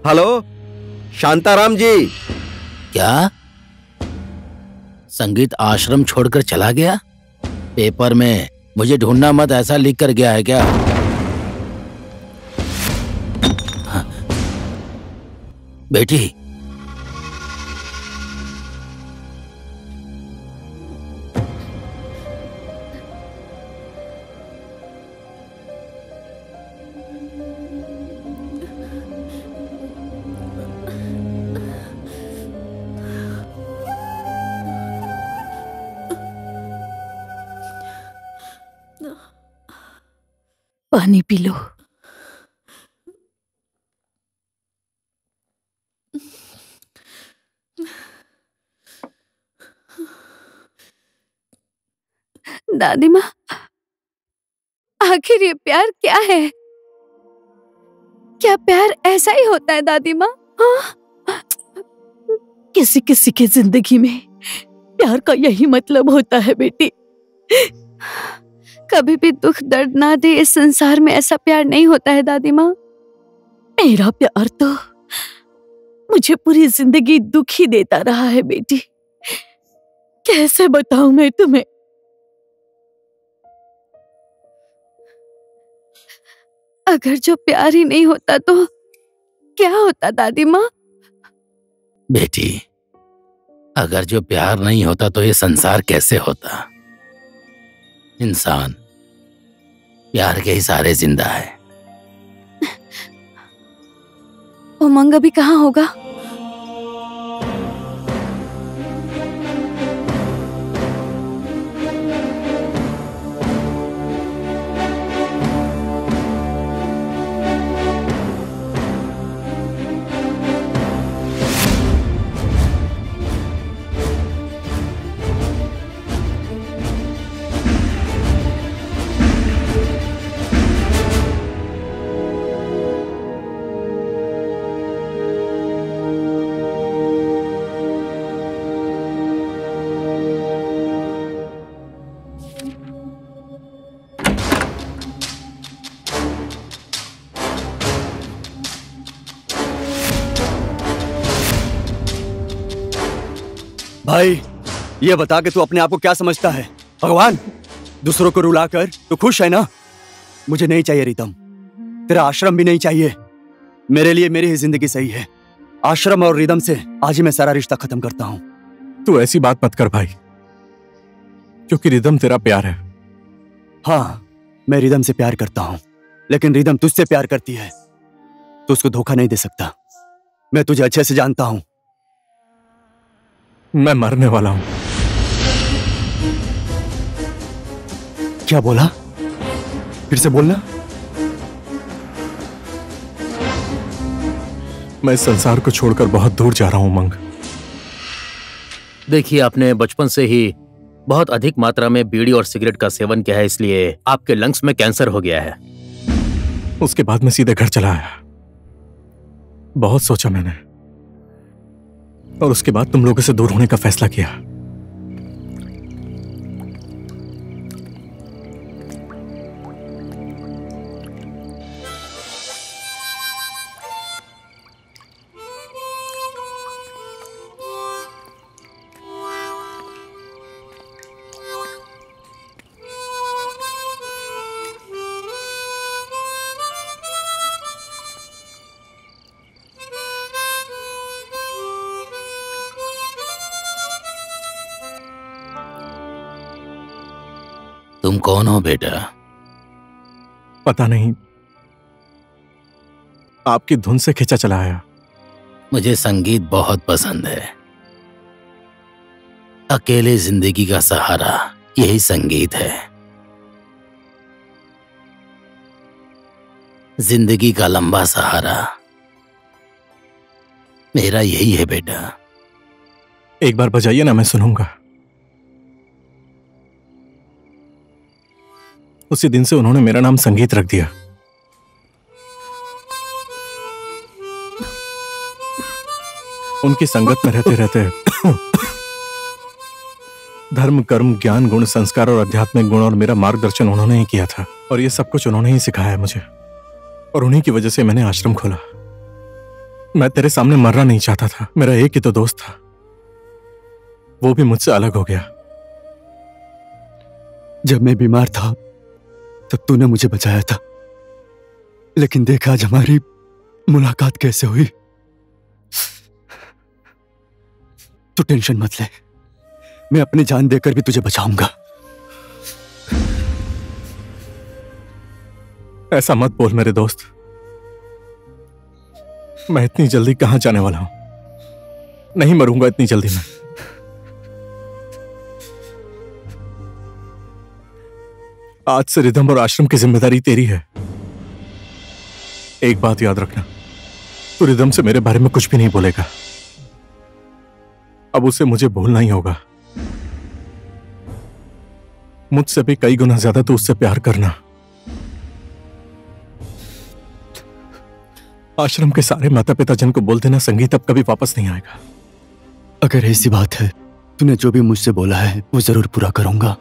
हेलो शांताराम जी। क्या संगीत आश्रम छोड़कर चला गया? पेपर में मुझे ढूंढना मत, ऐसा लिख कर गया है क्या? हाँ। बेटी, पानी पी लो। दादी माँ, आखिर ये प्यार क्या है? क्या प्यार ऐसा ही होता है दादी माँ? हाँ? किसी किसी की जिंदगी में प्यार का यही मतलब होता है बेटी। कभी भी दुख दर्द ना दे इस संसार में ऐसा प्यार नहीं होता है दादी माँ। मेरा प्यार तो मुझे पूरी जिंदगी दुख ही देता रहा है बेटी। कैसे बताऊं मैं तुम्हें? अगर जो प्यार ही नहीं होता तो क्या होता दादी माँ? बेटी, अगर जो प्यार नहीं होता तो ये संसार कैसे होता? इंसान प्यार के ही सहारे जिंदा है। उमंग अभी कहाँ होगा? भाई, ये बता के तू अपने आप को क्या समझता है? भगवान? दूसरों को रुलाकर तू खुश है ना? मुझे नहीं चाहिए रिदम, तेरा आश्रम भी नहीं चाहिए। मेरे लिए मेरी ही जिंदगी सही है। आश्रम और रिदम से आज ही मैं सारा रिश्ता खत्म करता हूँ। तू ऐसी बात मत कर भाई, क्योंकि रिदम तेरा प्यार है। हाँ, मैं रिदम से प्यार करता हूँ, लेकिन रिदम तुझसे प्यार करती है। तू उसको धोखा नहीं दे सकता। मैं तुझे अच्छे से जानता हूँ। मैं मरने वाला हूं। क्या बोला? फिर से बोलना। मैं इस संसार को छोड़कर बहुत दूर जा रहा हूं उमंग। देखिए, आपने बचपन से ही बहुत अधिक मात्रा में बीड़ी और सिगरेट का सेवन किया है, इसलिए आपके लंग्स में कैंसर हो गया है। उसके बाद मैं सीधे घर चला आया। बहुत सोचा मैंने, और उसके बाद तुम लोगों से दूर होने का फैसला किया। तुम कौन हो बेटा? पता नहीं, आपकी धुन से खींचा चला आया। मुझे संगीत बहुत पसंद है। अकेले जिंदगी का सहारा यही संगीत है। जिंदगी का लंबा सहारा मेरा यही है बेटा। एक बार बजाइए ना, मैं सुनूंगा। उसी दिन से उन्होंने मेरा नाम संगीत रख दिया। उनकी संगत में रहते रहते धर्म, कर्म, ज्ञान, गुण, संस्कार और आध्यात्मिक गुण और मेरा मार्गदर्शन उन्होंने ही किया था। और ये सब कुछ उन्होंने ही सिखाया मुझे, और उन्हीं की वजह से मैंने आश्रम खोला। मैं तेरे सामने मरना नहीं चाहता था। मेरा एक ही तो दोस्त था, वो भी मुझसे अलग हो गया। जब मैं बीमार था तब तूने मुझे बचाया था, लेकिन देख आज हमारी मुलाकात कैसे हुई। तू टेंशन मत ले, मैं अपनी जान देकर भी तुझे बचाऊंगा। ऐसा मत बोल मेरे दोस्त, मैं इतनी जल्दी कहां जाने वाला हूं। नहीं मरूंगा इतनी जल्दी मैं। आज से रिदम और आश्रम की जिम्मेदारी तेरी है। एक बात याद रखना, तू रिदम से मेरे बारे में कुछ भी नहीं बोलेगा। अब उसे मुझे भूलना ही होगा। मुझसे भी कई गुना ज्यादा तू उससे प्यार करना। आश्रम के सारे माता पिता जन को बोल देना संगीत अब कभी वापस नहीं आएगा। अगर ऐसी बात है, तूने जो भी मुझसे बोला है वो जरूर पूरा करूंगा।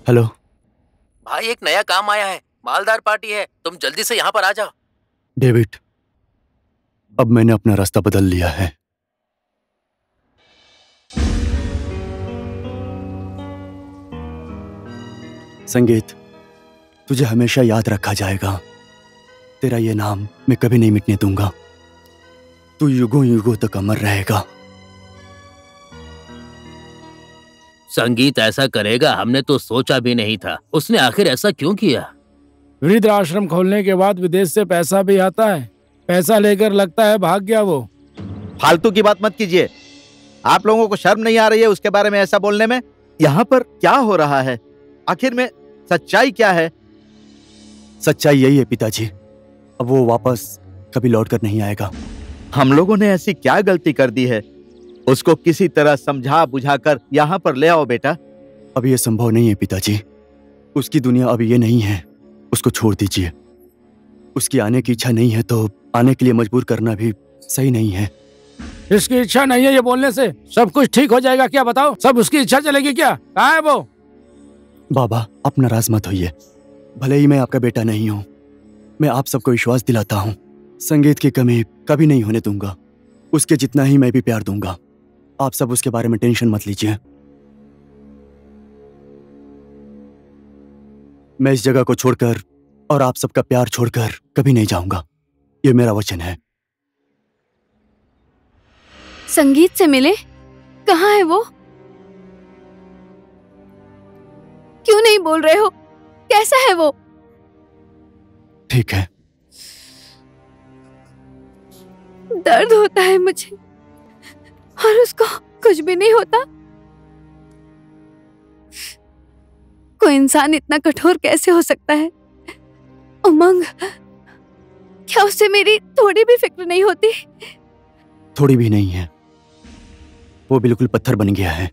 हेलो भाई, एक नया काम आया है, मालदार पार्टी है, तुम जल्दी से यहाँ पर आ जाओ। डेविड, अब मैंने अपना रास्ता बदल लिया है। संगीत, तुझे हमेशा याद रखा जाएगा। तेरा ये नाम मैं कभी नहीं मिटने दूंगा। तू युगों युगों तक अमर रहेगा। संगीत ऐसा करेगा हमने तो सोचा भी नहीं था। उसने आखिर ऐसा क्यों किया? वृद्ध आश्रम खोलने के बाद विदेश से पैसा भी आता है, पैसा लेकर लगता है भाग गया वो। फालतू की बात मत कीजिए। आप लोगों को शर्म नहीं आ रही है उसके बारे में ऐसा बोलने में? यहाँ पर क्या हो रहा है? आखिर में सच्चाई क्या है? सच्चाई यही है पिताजी, अब वो वापस कभी लौट कर नहीं आएगा। हम लोगों ने ऐसी क्या गलती कर दी है? उसको किसी तरह समझा बुझाकर यहाँ पर ले आओ बेटा। अब ये संभव नहीं है पिताजी, उसकी दुनिया अब ये नहीं है। उसको छोड़ दीजिए। उसकी आने की इच्छा नहीं है तो आने के लिए मजबूर करना भी सही नहीं है। इसकी इच्छा नहीं है ये बोलने से सब कुछ ठीक हो जाएगा क्या? बताओ, सब उसकी इच्छा चलेगी क्या? कहाँ है वो? बाबा, आप नाराज मत होइए। भले ही मैं आपका बेटा नहीं हूँ, मैं आप सबको विश्वास दिलाता हूँ, संगीत की कमी कभी नहीं होने दूंगा। उसके जितना ही मैं भी प्यार दूंगा। आप सब उसके बारे में टेंशन मत लीजिए। मैं इस जगह को छोड़कर और आप सबका प्यार छोड़कर कभी नहीं जाऊंगा, ये मेरा वचन है। संगीत से मिले? कहाँ है वो? क्यों नहीं बोल रहे हो? कैसा है वो? ठीक है। दर्द होता है मुझे और उसको कुछ भी नहीं होता। कोई इंसान इतना कठोर कैसे हो सकता है? उमंग, क्या उससे मेरी थोड़ी भी फिक्र नहीं होती? थोड़ी भी नहीं है, वो बिल्कुल पत्थर बन गया है।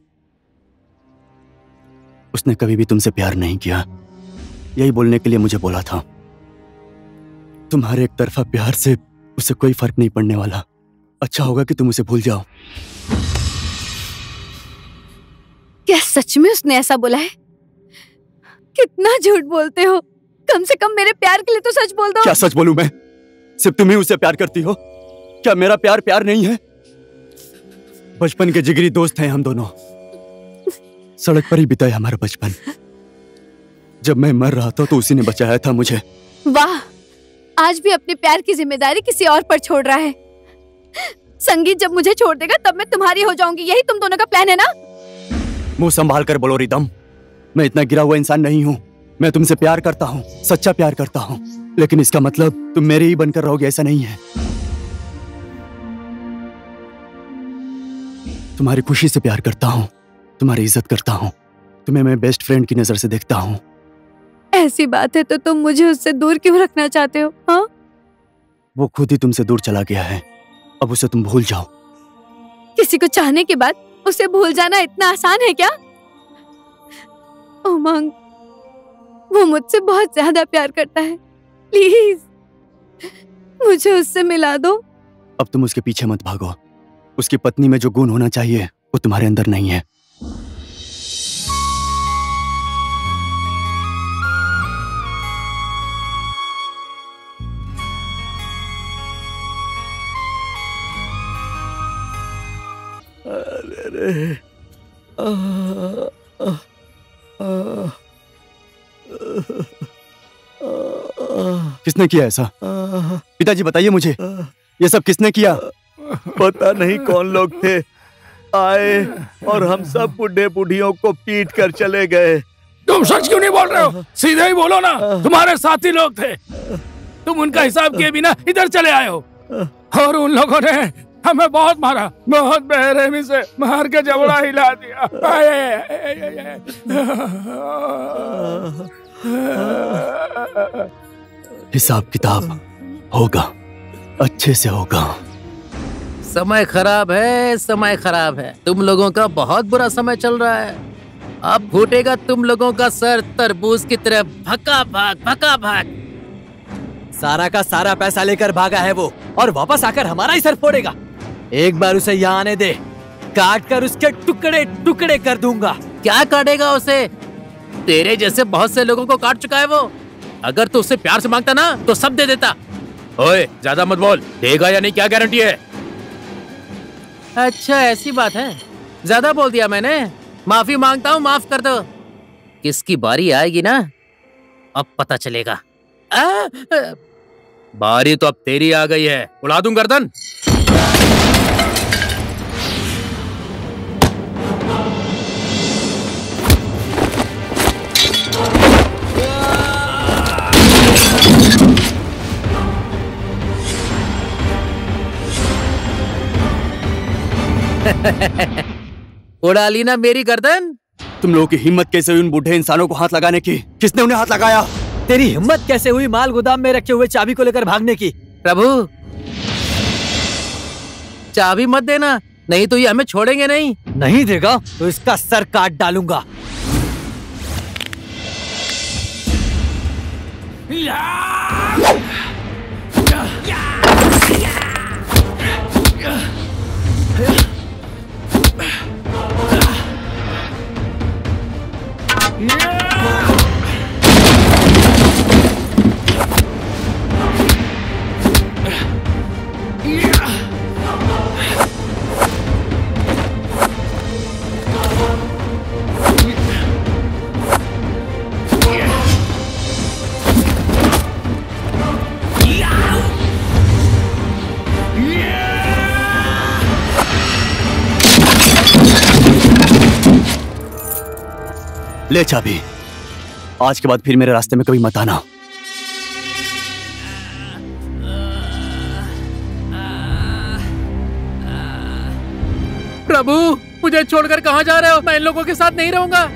उसने कभी भी तुमसे प्यार नहीं किया, यही बोलने के लिए मुझे बोला था। तुम्हारे एक तरफा प्यार से उसे कोई फर्क नहीं पड़ने वाला। अच्छा होगा कि तुम उसे भूल जाओ। क्या सच में उसने ऐसा बोला है? कितना झूठ बोलते हो। कम से कम मेरे प्यार के लिए तो सच बोल दो। क्या सच बोलूं मैं? सिर्फ तुम ही उसे प्यार करती हो? क्या मेरा प्यार प्यार नहीं है? बचपन के जिगरी दोस्त हैं हम दोनों। सड़क पर ही बिताया हमारा बचपन। जब मैं मर रहा था तो उसी ने बचाया था मुझे। वाह, आज भी अपने प्यार की जिम्मेदारी किसी और पर छोड़ रहा है। संगीत जब मुझे छोड़ देगा तब मैं तुम्हारी हो जाऊंगी, यही तुम दोनों का प्लान है ना? मुंह संभाल कर बोलो रिदम, मैं इतना गिरा हुआ इंसान नहीं हूँ। मैं तुमसे प्यार करता हूँ, सच्चा प्यार करता हूँ, लेकिन इसका मतलब तुम मेरे ही बनकर रहोगे ऐसा नहीं है। तुम्हारी खुशी से प्यार करता हूँ, तुम्हारी इज्जत करता हूँ, तुम्हें मैं बेस्ट फ्रेंड की नजर से देखता हूँ। ऐसी बात है तो तुम मुझे उससे दूर क्यों रखना चाहते हो? हाँ, वो खुद ही तुमसे दूर चला गया है, अब उसे तुम भूल जाओ। किसी को चाहने के बाद उसे भूल जाना इतना आसान है क्या? उमंग, वो मुझसे बहुत ज्यादा प्यार करता है, प्लीज मुझे उससे मिला दो। अब तुम उसके पीछे मत भागो। उसकी पत्नी में जो गुण होना चाहिए वो तुम्हारे अंदर नहीं है। अरे किसने किया ऐसा? पिताजी बताइए मुझे, ये सब किसने किया? पता नहीं कौन लोग थे, आए और हम सब बुढ़े बुढ़ियों को पीट कर चले गए। तुम सच क्यों नहीं बोल रहे हो? सीधे ही बोलो ना, तुम्हारे साथी लोग थे, तुम उनका हिसाब किए बिना इधर चले आए हो और उन लोगों ने हमें बहुत मारा, बहुत बेरहमी से मार के जबड़ा हिला दिया। हिसाब किताब होगा, अच्छे से होगा। समय खराब है, समय खराब है। तुम लोगों का बहुत बुरा समय चल रहा है। अब फूटेगा तुम लोगों का सर तरबूज की तरह भका भाग, भका भाग। सारा का सारा पैसा लेकर भागा है वो, और वापस आकर हमारा ही सर फोड़ेगा। एक बार उसे यहाँ आने दे, काट कर उसके टुकड़े टुकड़े कर दूंगा। क्या काटेगा उसे? तेरे जैसे बहुत से लोगों को काट चुका है वो। अगर तू उससे प्यार से मांगता ना तो सब दे देता। ओए, ज्यादा मत बोल, देगा या नहीं क्या गारंटी है? अच्छा ऐसी बात है, ज्यादा बोल दिया मैंने। माफी मांगता हूँ, माफ कर दो। किसकी बारी आएगी ना, अब पता चलेगा। बारी तो अब तेरी आ गई है, उड़ा दूं गर्दन। उड़ा ली ना मेरी गर्दन? तुम लोगों की हिम्मत कैसे हुई उन बूढ़े इंसानों को हाथ लगाने की? किसने उन्हें हाथ लगाया? तेरी हिम्मत कैसे हुई माल गोदाम में रखे हुए चाबी को लेकर भागने की? प्रभु, चाबी मत देना, नहीं तो ये हमें छोड़ेंगे नहीं। नहीं देगा तो इसका सर काट डालूंगा। ले चाबी, आज के बाद फिर मेरे रास्ते में कभी मत आना। प्रभु, मुझे छोड़कर कहाँ जा रहे हो? मैं इन लोगों के साथ नहीं रहूंगा।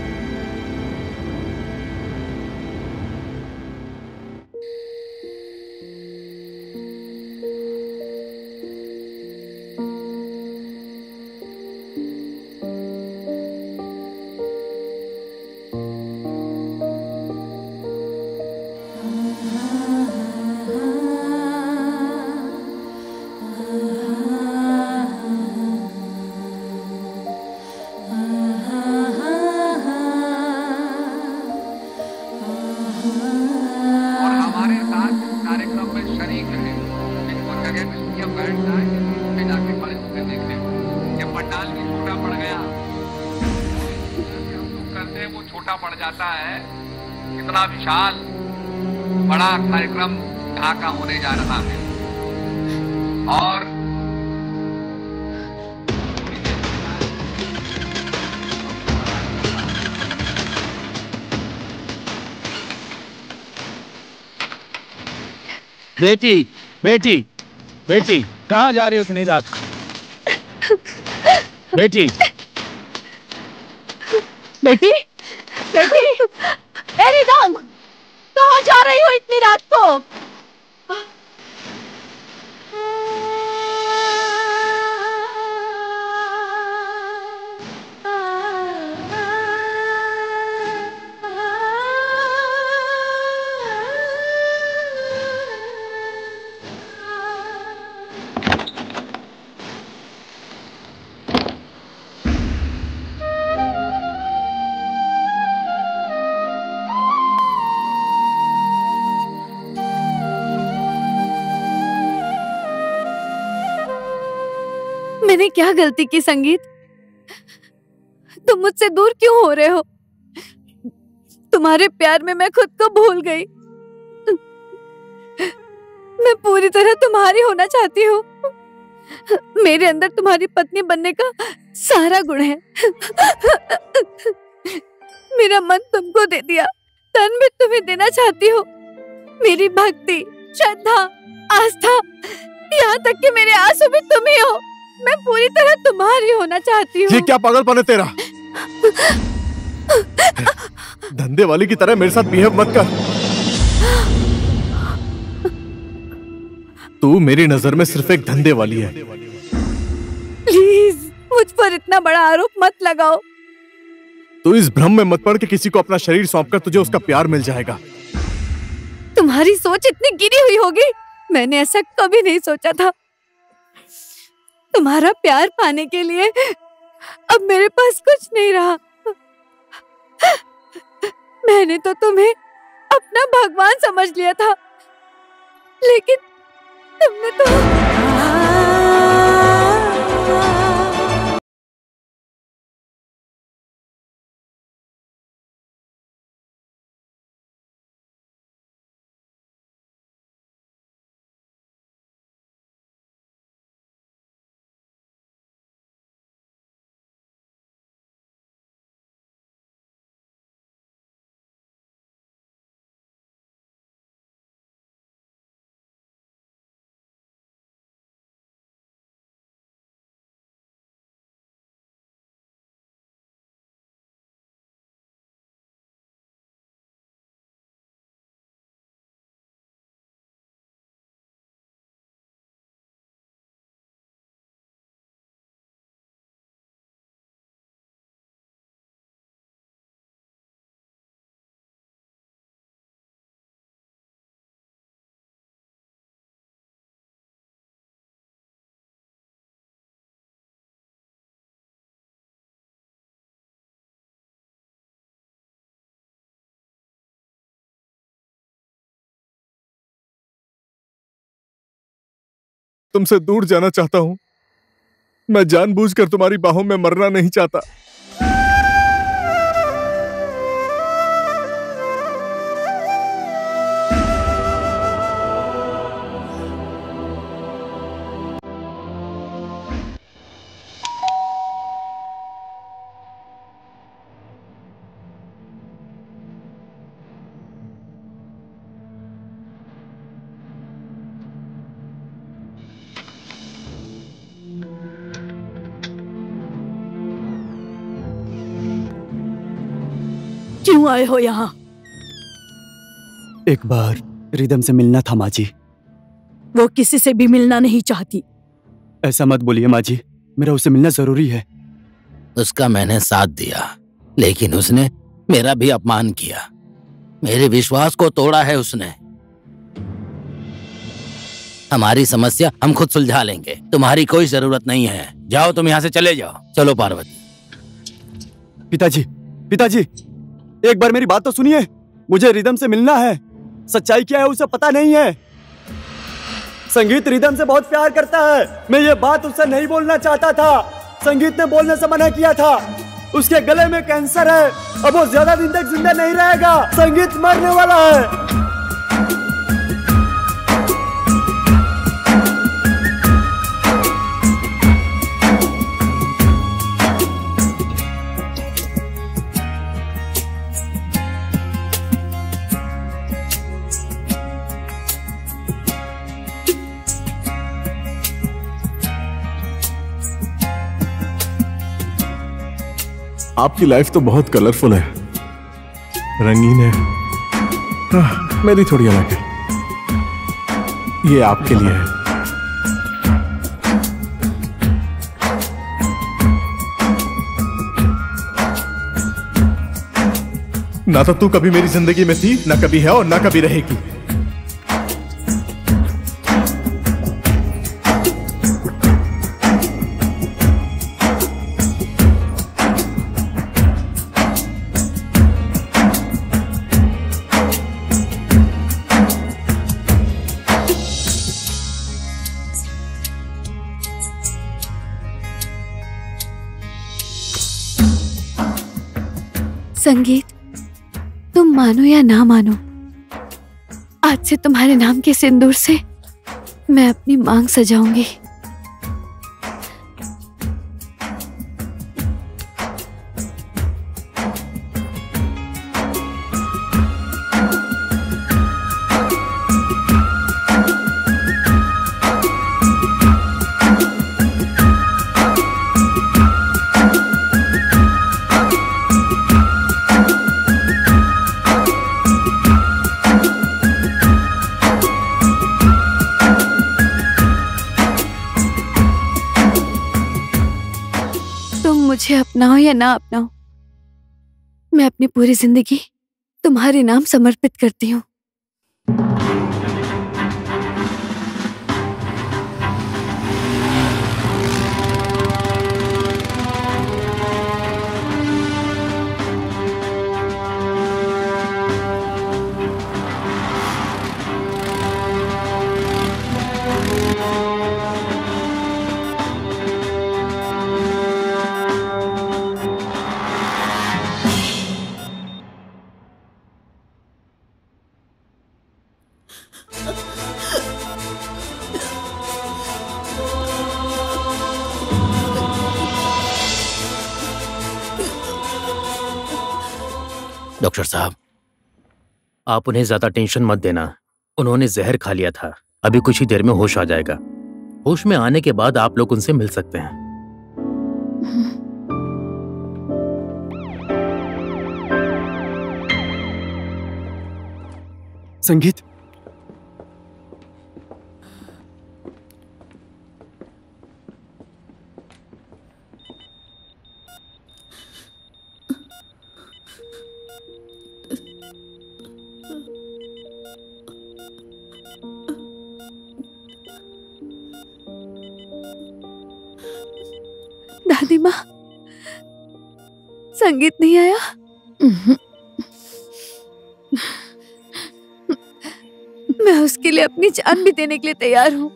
बड़ा कार्यक्रम यहाँ का होने जा रहा है और बेटी बेटी बेटी कहाँ जा रही हो इतनी रात? बेटी बेटी बेटी मेरी दाम कहाँ जा रही हो इतनी रात को? मैंने क्या गलती की संगीत? तुम तुम मुझसे दूर क्यों हो रहे हो? तुम्हारे प्यार में मैं खुद को भूल गई। मैं पूरी तरह तुम्हारी होना चाहती हूँ। मेरे अंदर तुम्हारी पत्नी बनने का सारा गुण है। मेरा मन तुमको दे दिया, तन भी तुम्हें देना चाहती हूँ। मेरी भक्ति, श्रद्धा, आस्था, यहाँ तक कि मेरे आंसू भी तुम ही हो। मैं पूरी तरह तुम्हारी होना चाहती हूँ। ये क्या पागलपन है तेरा? धंधे वाली की तरह मेरे साथ बिहेव मत कर। तू मेरी नजर में सिर्फ एक धंधे वाली है। प्लीज मुझ पर इतना बड़ा आरोप मत लगाओ। तू इस भ्रम में मत पड़ कि किसी को अपना शरीर सौंपकर तुझे उसका प्यार मिल जाएगा। तुम्हारी सोच इतनी गिरी हुई होगी, मैंने ऐसा कभी नहीं सोचा था। तुम्हारा प्यार पाने के लिए अब मेरे पास कुछ नहीं रहा। मैंने तो तुम्हें अपना भगवान समझ लिया था, लेकिन तुमने तो तुमसे दूर जाना चाहता हूं। मैं जानबूझकर तुम्हारी बाहों में मरना नहीं चाहता। क्यों आए हो यहाँ? एक बार रिदम से मिलना था माँ जी। वो किसी से भी मिलना नहीं चाहती। ऐसा मत बोलिए माँ जी, मेरा उससे मिलना जरूरी है। उसका मैंने साथ दिया, लेकिन उसने मेरा भी अपमान किया। मेरे विश्वास को तोड़ा है उसने। हमारी समस्या हम खुद सुलझा लेंगे, तुम्हारी कोई जरूरत नहीं है। जाओ, तुम यहाँ से चले जाओ। चलो पार्वती। पिताजी, पिताजी, एक बार मेरी बात तो सुनिए। मुझे रिदम से मिलना है। सच्चाई क्या है उसे पता नहीं है। संगीत रिदम से बहुत प्यार करता है। मैं ये बात उससे नहीं बोलना चाहता था। संगीत ने बोलने से मना किया था। उसके गले में कैंसर है, अब वो ज्यादा दिन तक जिंदा नहीं रहेगा। संगीत मरने वाला है। आपकी लाइफ तो बहुत कलरफुल है, रंगीन है। मेरी थोड़ी अलग है। ये आपके लिए है। ना तो तू कभी मेरी जिंदगी में थी, ना कभी है और ना कभी रहेगी। संगीत, तुम मानो या ना मानो, आज से तुम्हारे नाम के सिंदूर से मैं अपनी मांग सजाऊंगी। मुझे अपनाओ या ना अपनाओ, मैं अपनी पूरी जिंदगी तुम्हारे नाम समर्पित करती हूँ। डॉक्टर साहब, आप उन्हें ज्यादा टेंशन मत देना। उन्होंने जहर खा लिया था, अभी कुछ ही देर में होश आ जाएगा। होश में आने के बाद आप लोग उनसे मिल सकते हैं। संगीत, दादी माँ, संगीत नहीं आया? मैं उसके लिए अपनी जान भी देने के लिए तैयार हूँ।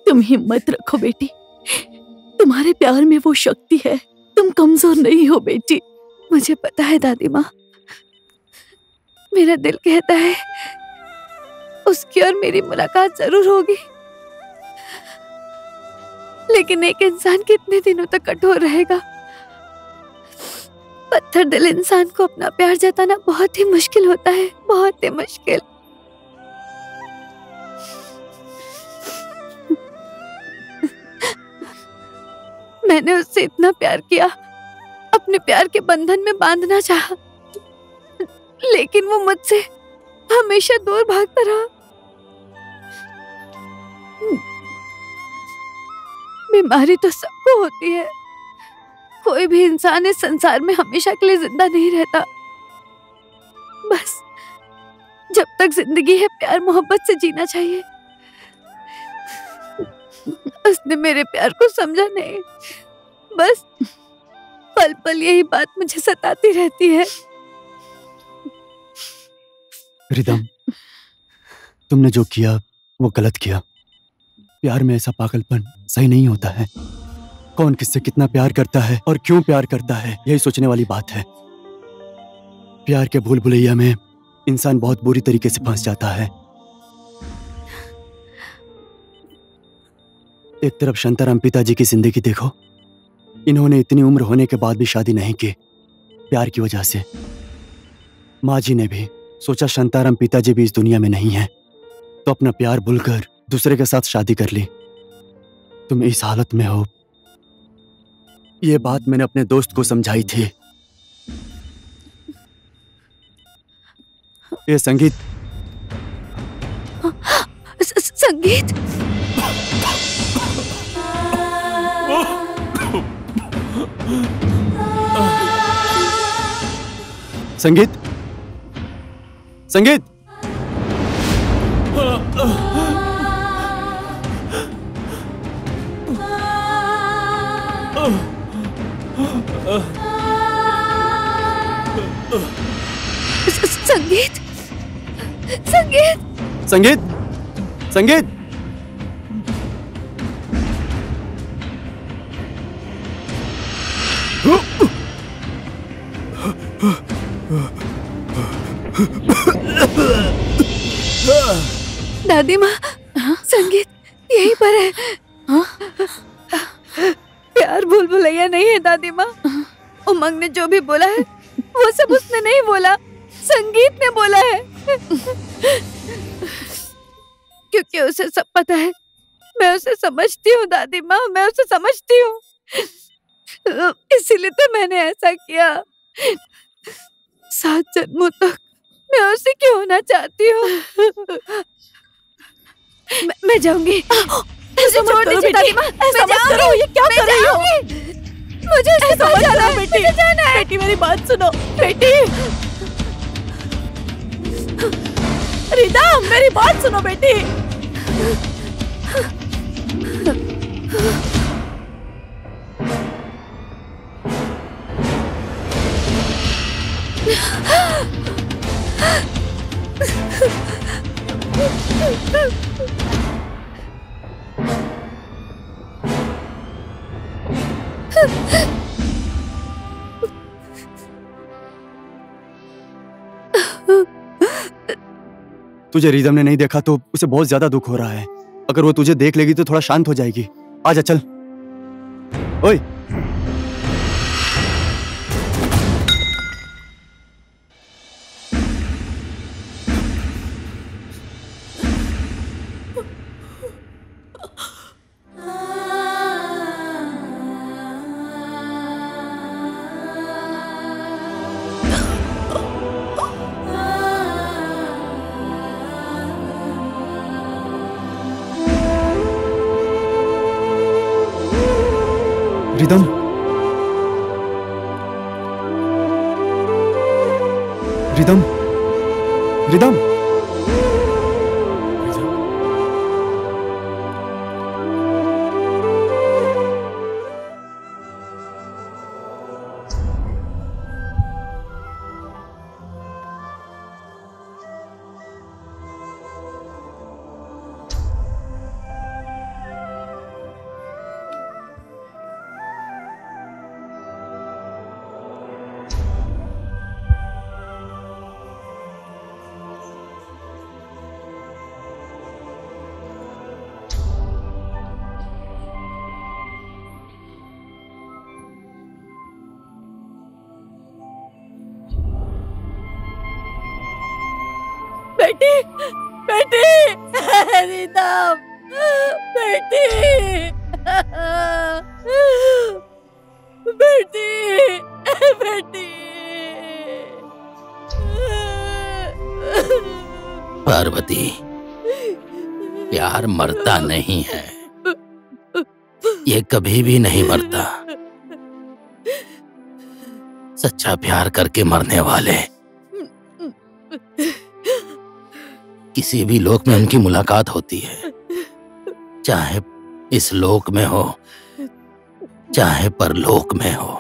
तुम हिम्मत रखो बेटी, तुम्हारे प्यार में वो शक्ति है, तुम कमजोर नहीं हो बेटी। मुझे पता है दादी माँ, मेरा दिल कहता है उसकी और मेरी मुलाकात जरूर होगी, लेकिन एक इंसान कितने दिनों तक कठोर रहेगा? पत्थर दिल इंसान को अपना प्यार जताना बहुत ही मुश्किल होता है, बहुत ही मुश्किल। मैंने उससे इतना प्यार किया, अपने प्यार के बंधन में बांधना चाहा, लेकिन वो मुझसे हमेशा दूर भागता रहा। बीमारी तो सबको होती है, कोई भी इंसान इस संसार में हमेशा के लिए जिंदा नहीं रहता। बस जब तक जिंदगी है, प्यार मोहब्बत से जीना चाहिए। उसने मेरे प्यार को समझा नहीं, बस पल पल यही बात मुझे सताती रहती है। रिदम, तुमने जो किया वो गलत किया। प्यार में ऐसा पागलपन सही नहीं होता है। कौन किससे कितना प्यार करता है और क्यों प्यार करता है, यही सोचने वाली बात है। प्यार के भूल भुलैया में इंसान बहुत बुरी तरीके से फंस जाता है। एक तरफ शांताराम पिताजी की जिंदगी देखो, इन्होंने इतनी उम्र होने के बाद भी शादी नहीं की, प्यार की वजह से। माँ जी ने भी सोचा शांताराम पिताजी भी इस दुनिया में नहीं है, तो अपना प्यार भूलकर दूसरे के साथ शादी कर ली। तुम इस हालत में हो, ये बात मैंने अपने दोस्त को समझाई थी। ये संगीत, संगीत, संगीत, संगीत, संगीत, संगीत, संगीत, संगीत, दादी माँ, संगीत यहीं पर है। प्यार भूल भुलैया नहीं है दादी माँ। उमंग ने जो भी बोला है वो सब उसने नहीं बोला, संगीत ने बोला है। क्योंकि उसे सब पता है। मैं उसे समझती हूँ दादी माँ, मैं उसे समझती हूँ। इसीलिए तो मैंने ऐसा किया। 7 जन्मों तक मैं उसे क्यों होना चाहती हूँ। मैं जाऊंगी। मुझे छोड़ दीजिए दादी माँ। मैं जाऊंगी। ये क्या कर रही हो? मुझे उसके पास जाना है। मुझे जाना है। बेटी मेरी बात सुनो। बेटी रिदम, मेरी बात सुनो बेटी। तुझे रिदम ने नहीं देखा तो उसे बहुत ज्यादा दुख हो रहा है। अगर वो तुझे देख लेगी तो थोड़ा शांत हो जाएगी। आजा चल। ओए रिदम, रिदम, रिदम। बेटी, बेटी, रिदम, बेटी, बेटी, बेटी। पार्वती, प्यार मरता नहीं है, ये कभी भी नहीं मरता। सच्चा प्यार करके मरने वाले किसी भी लोक में उनकी मुलाकात होती है, चाहे इस लोक में हो चाहे परलोक में हो।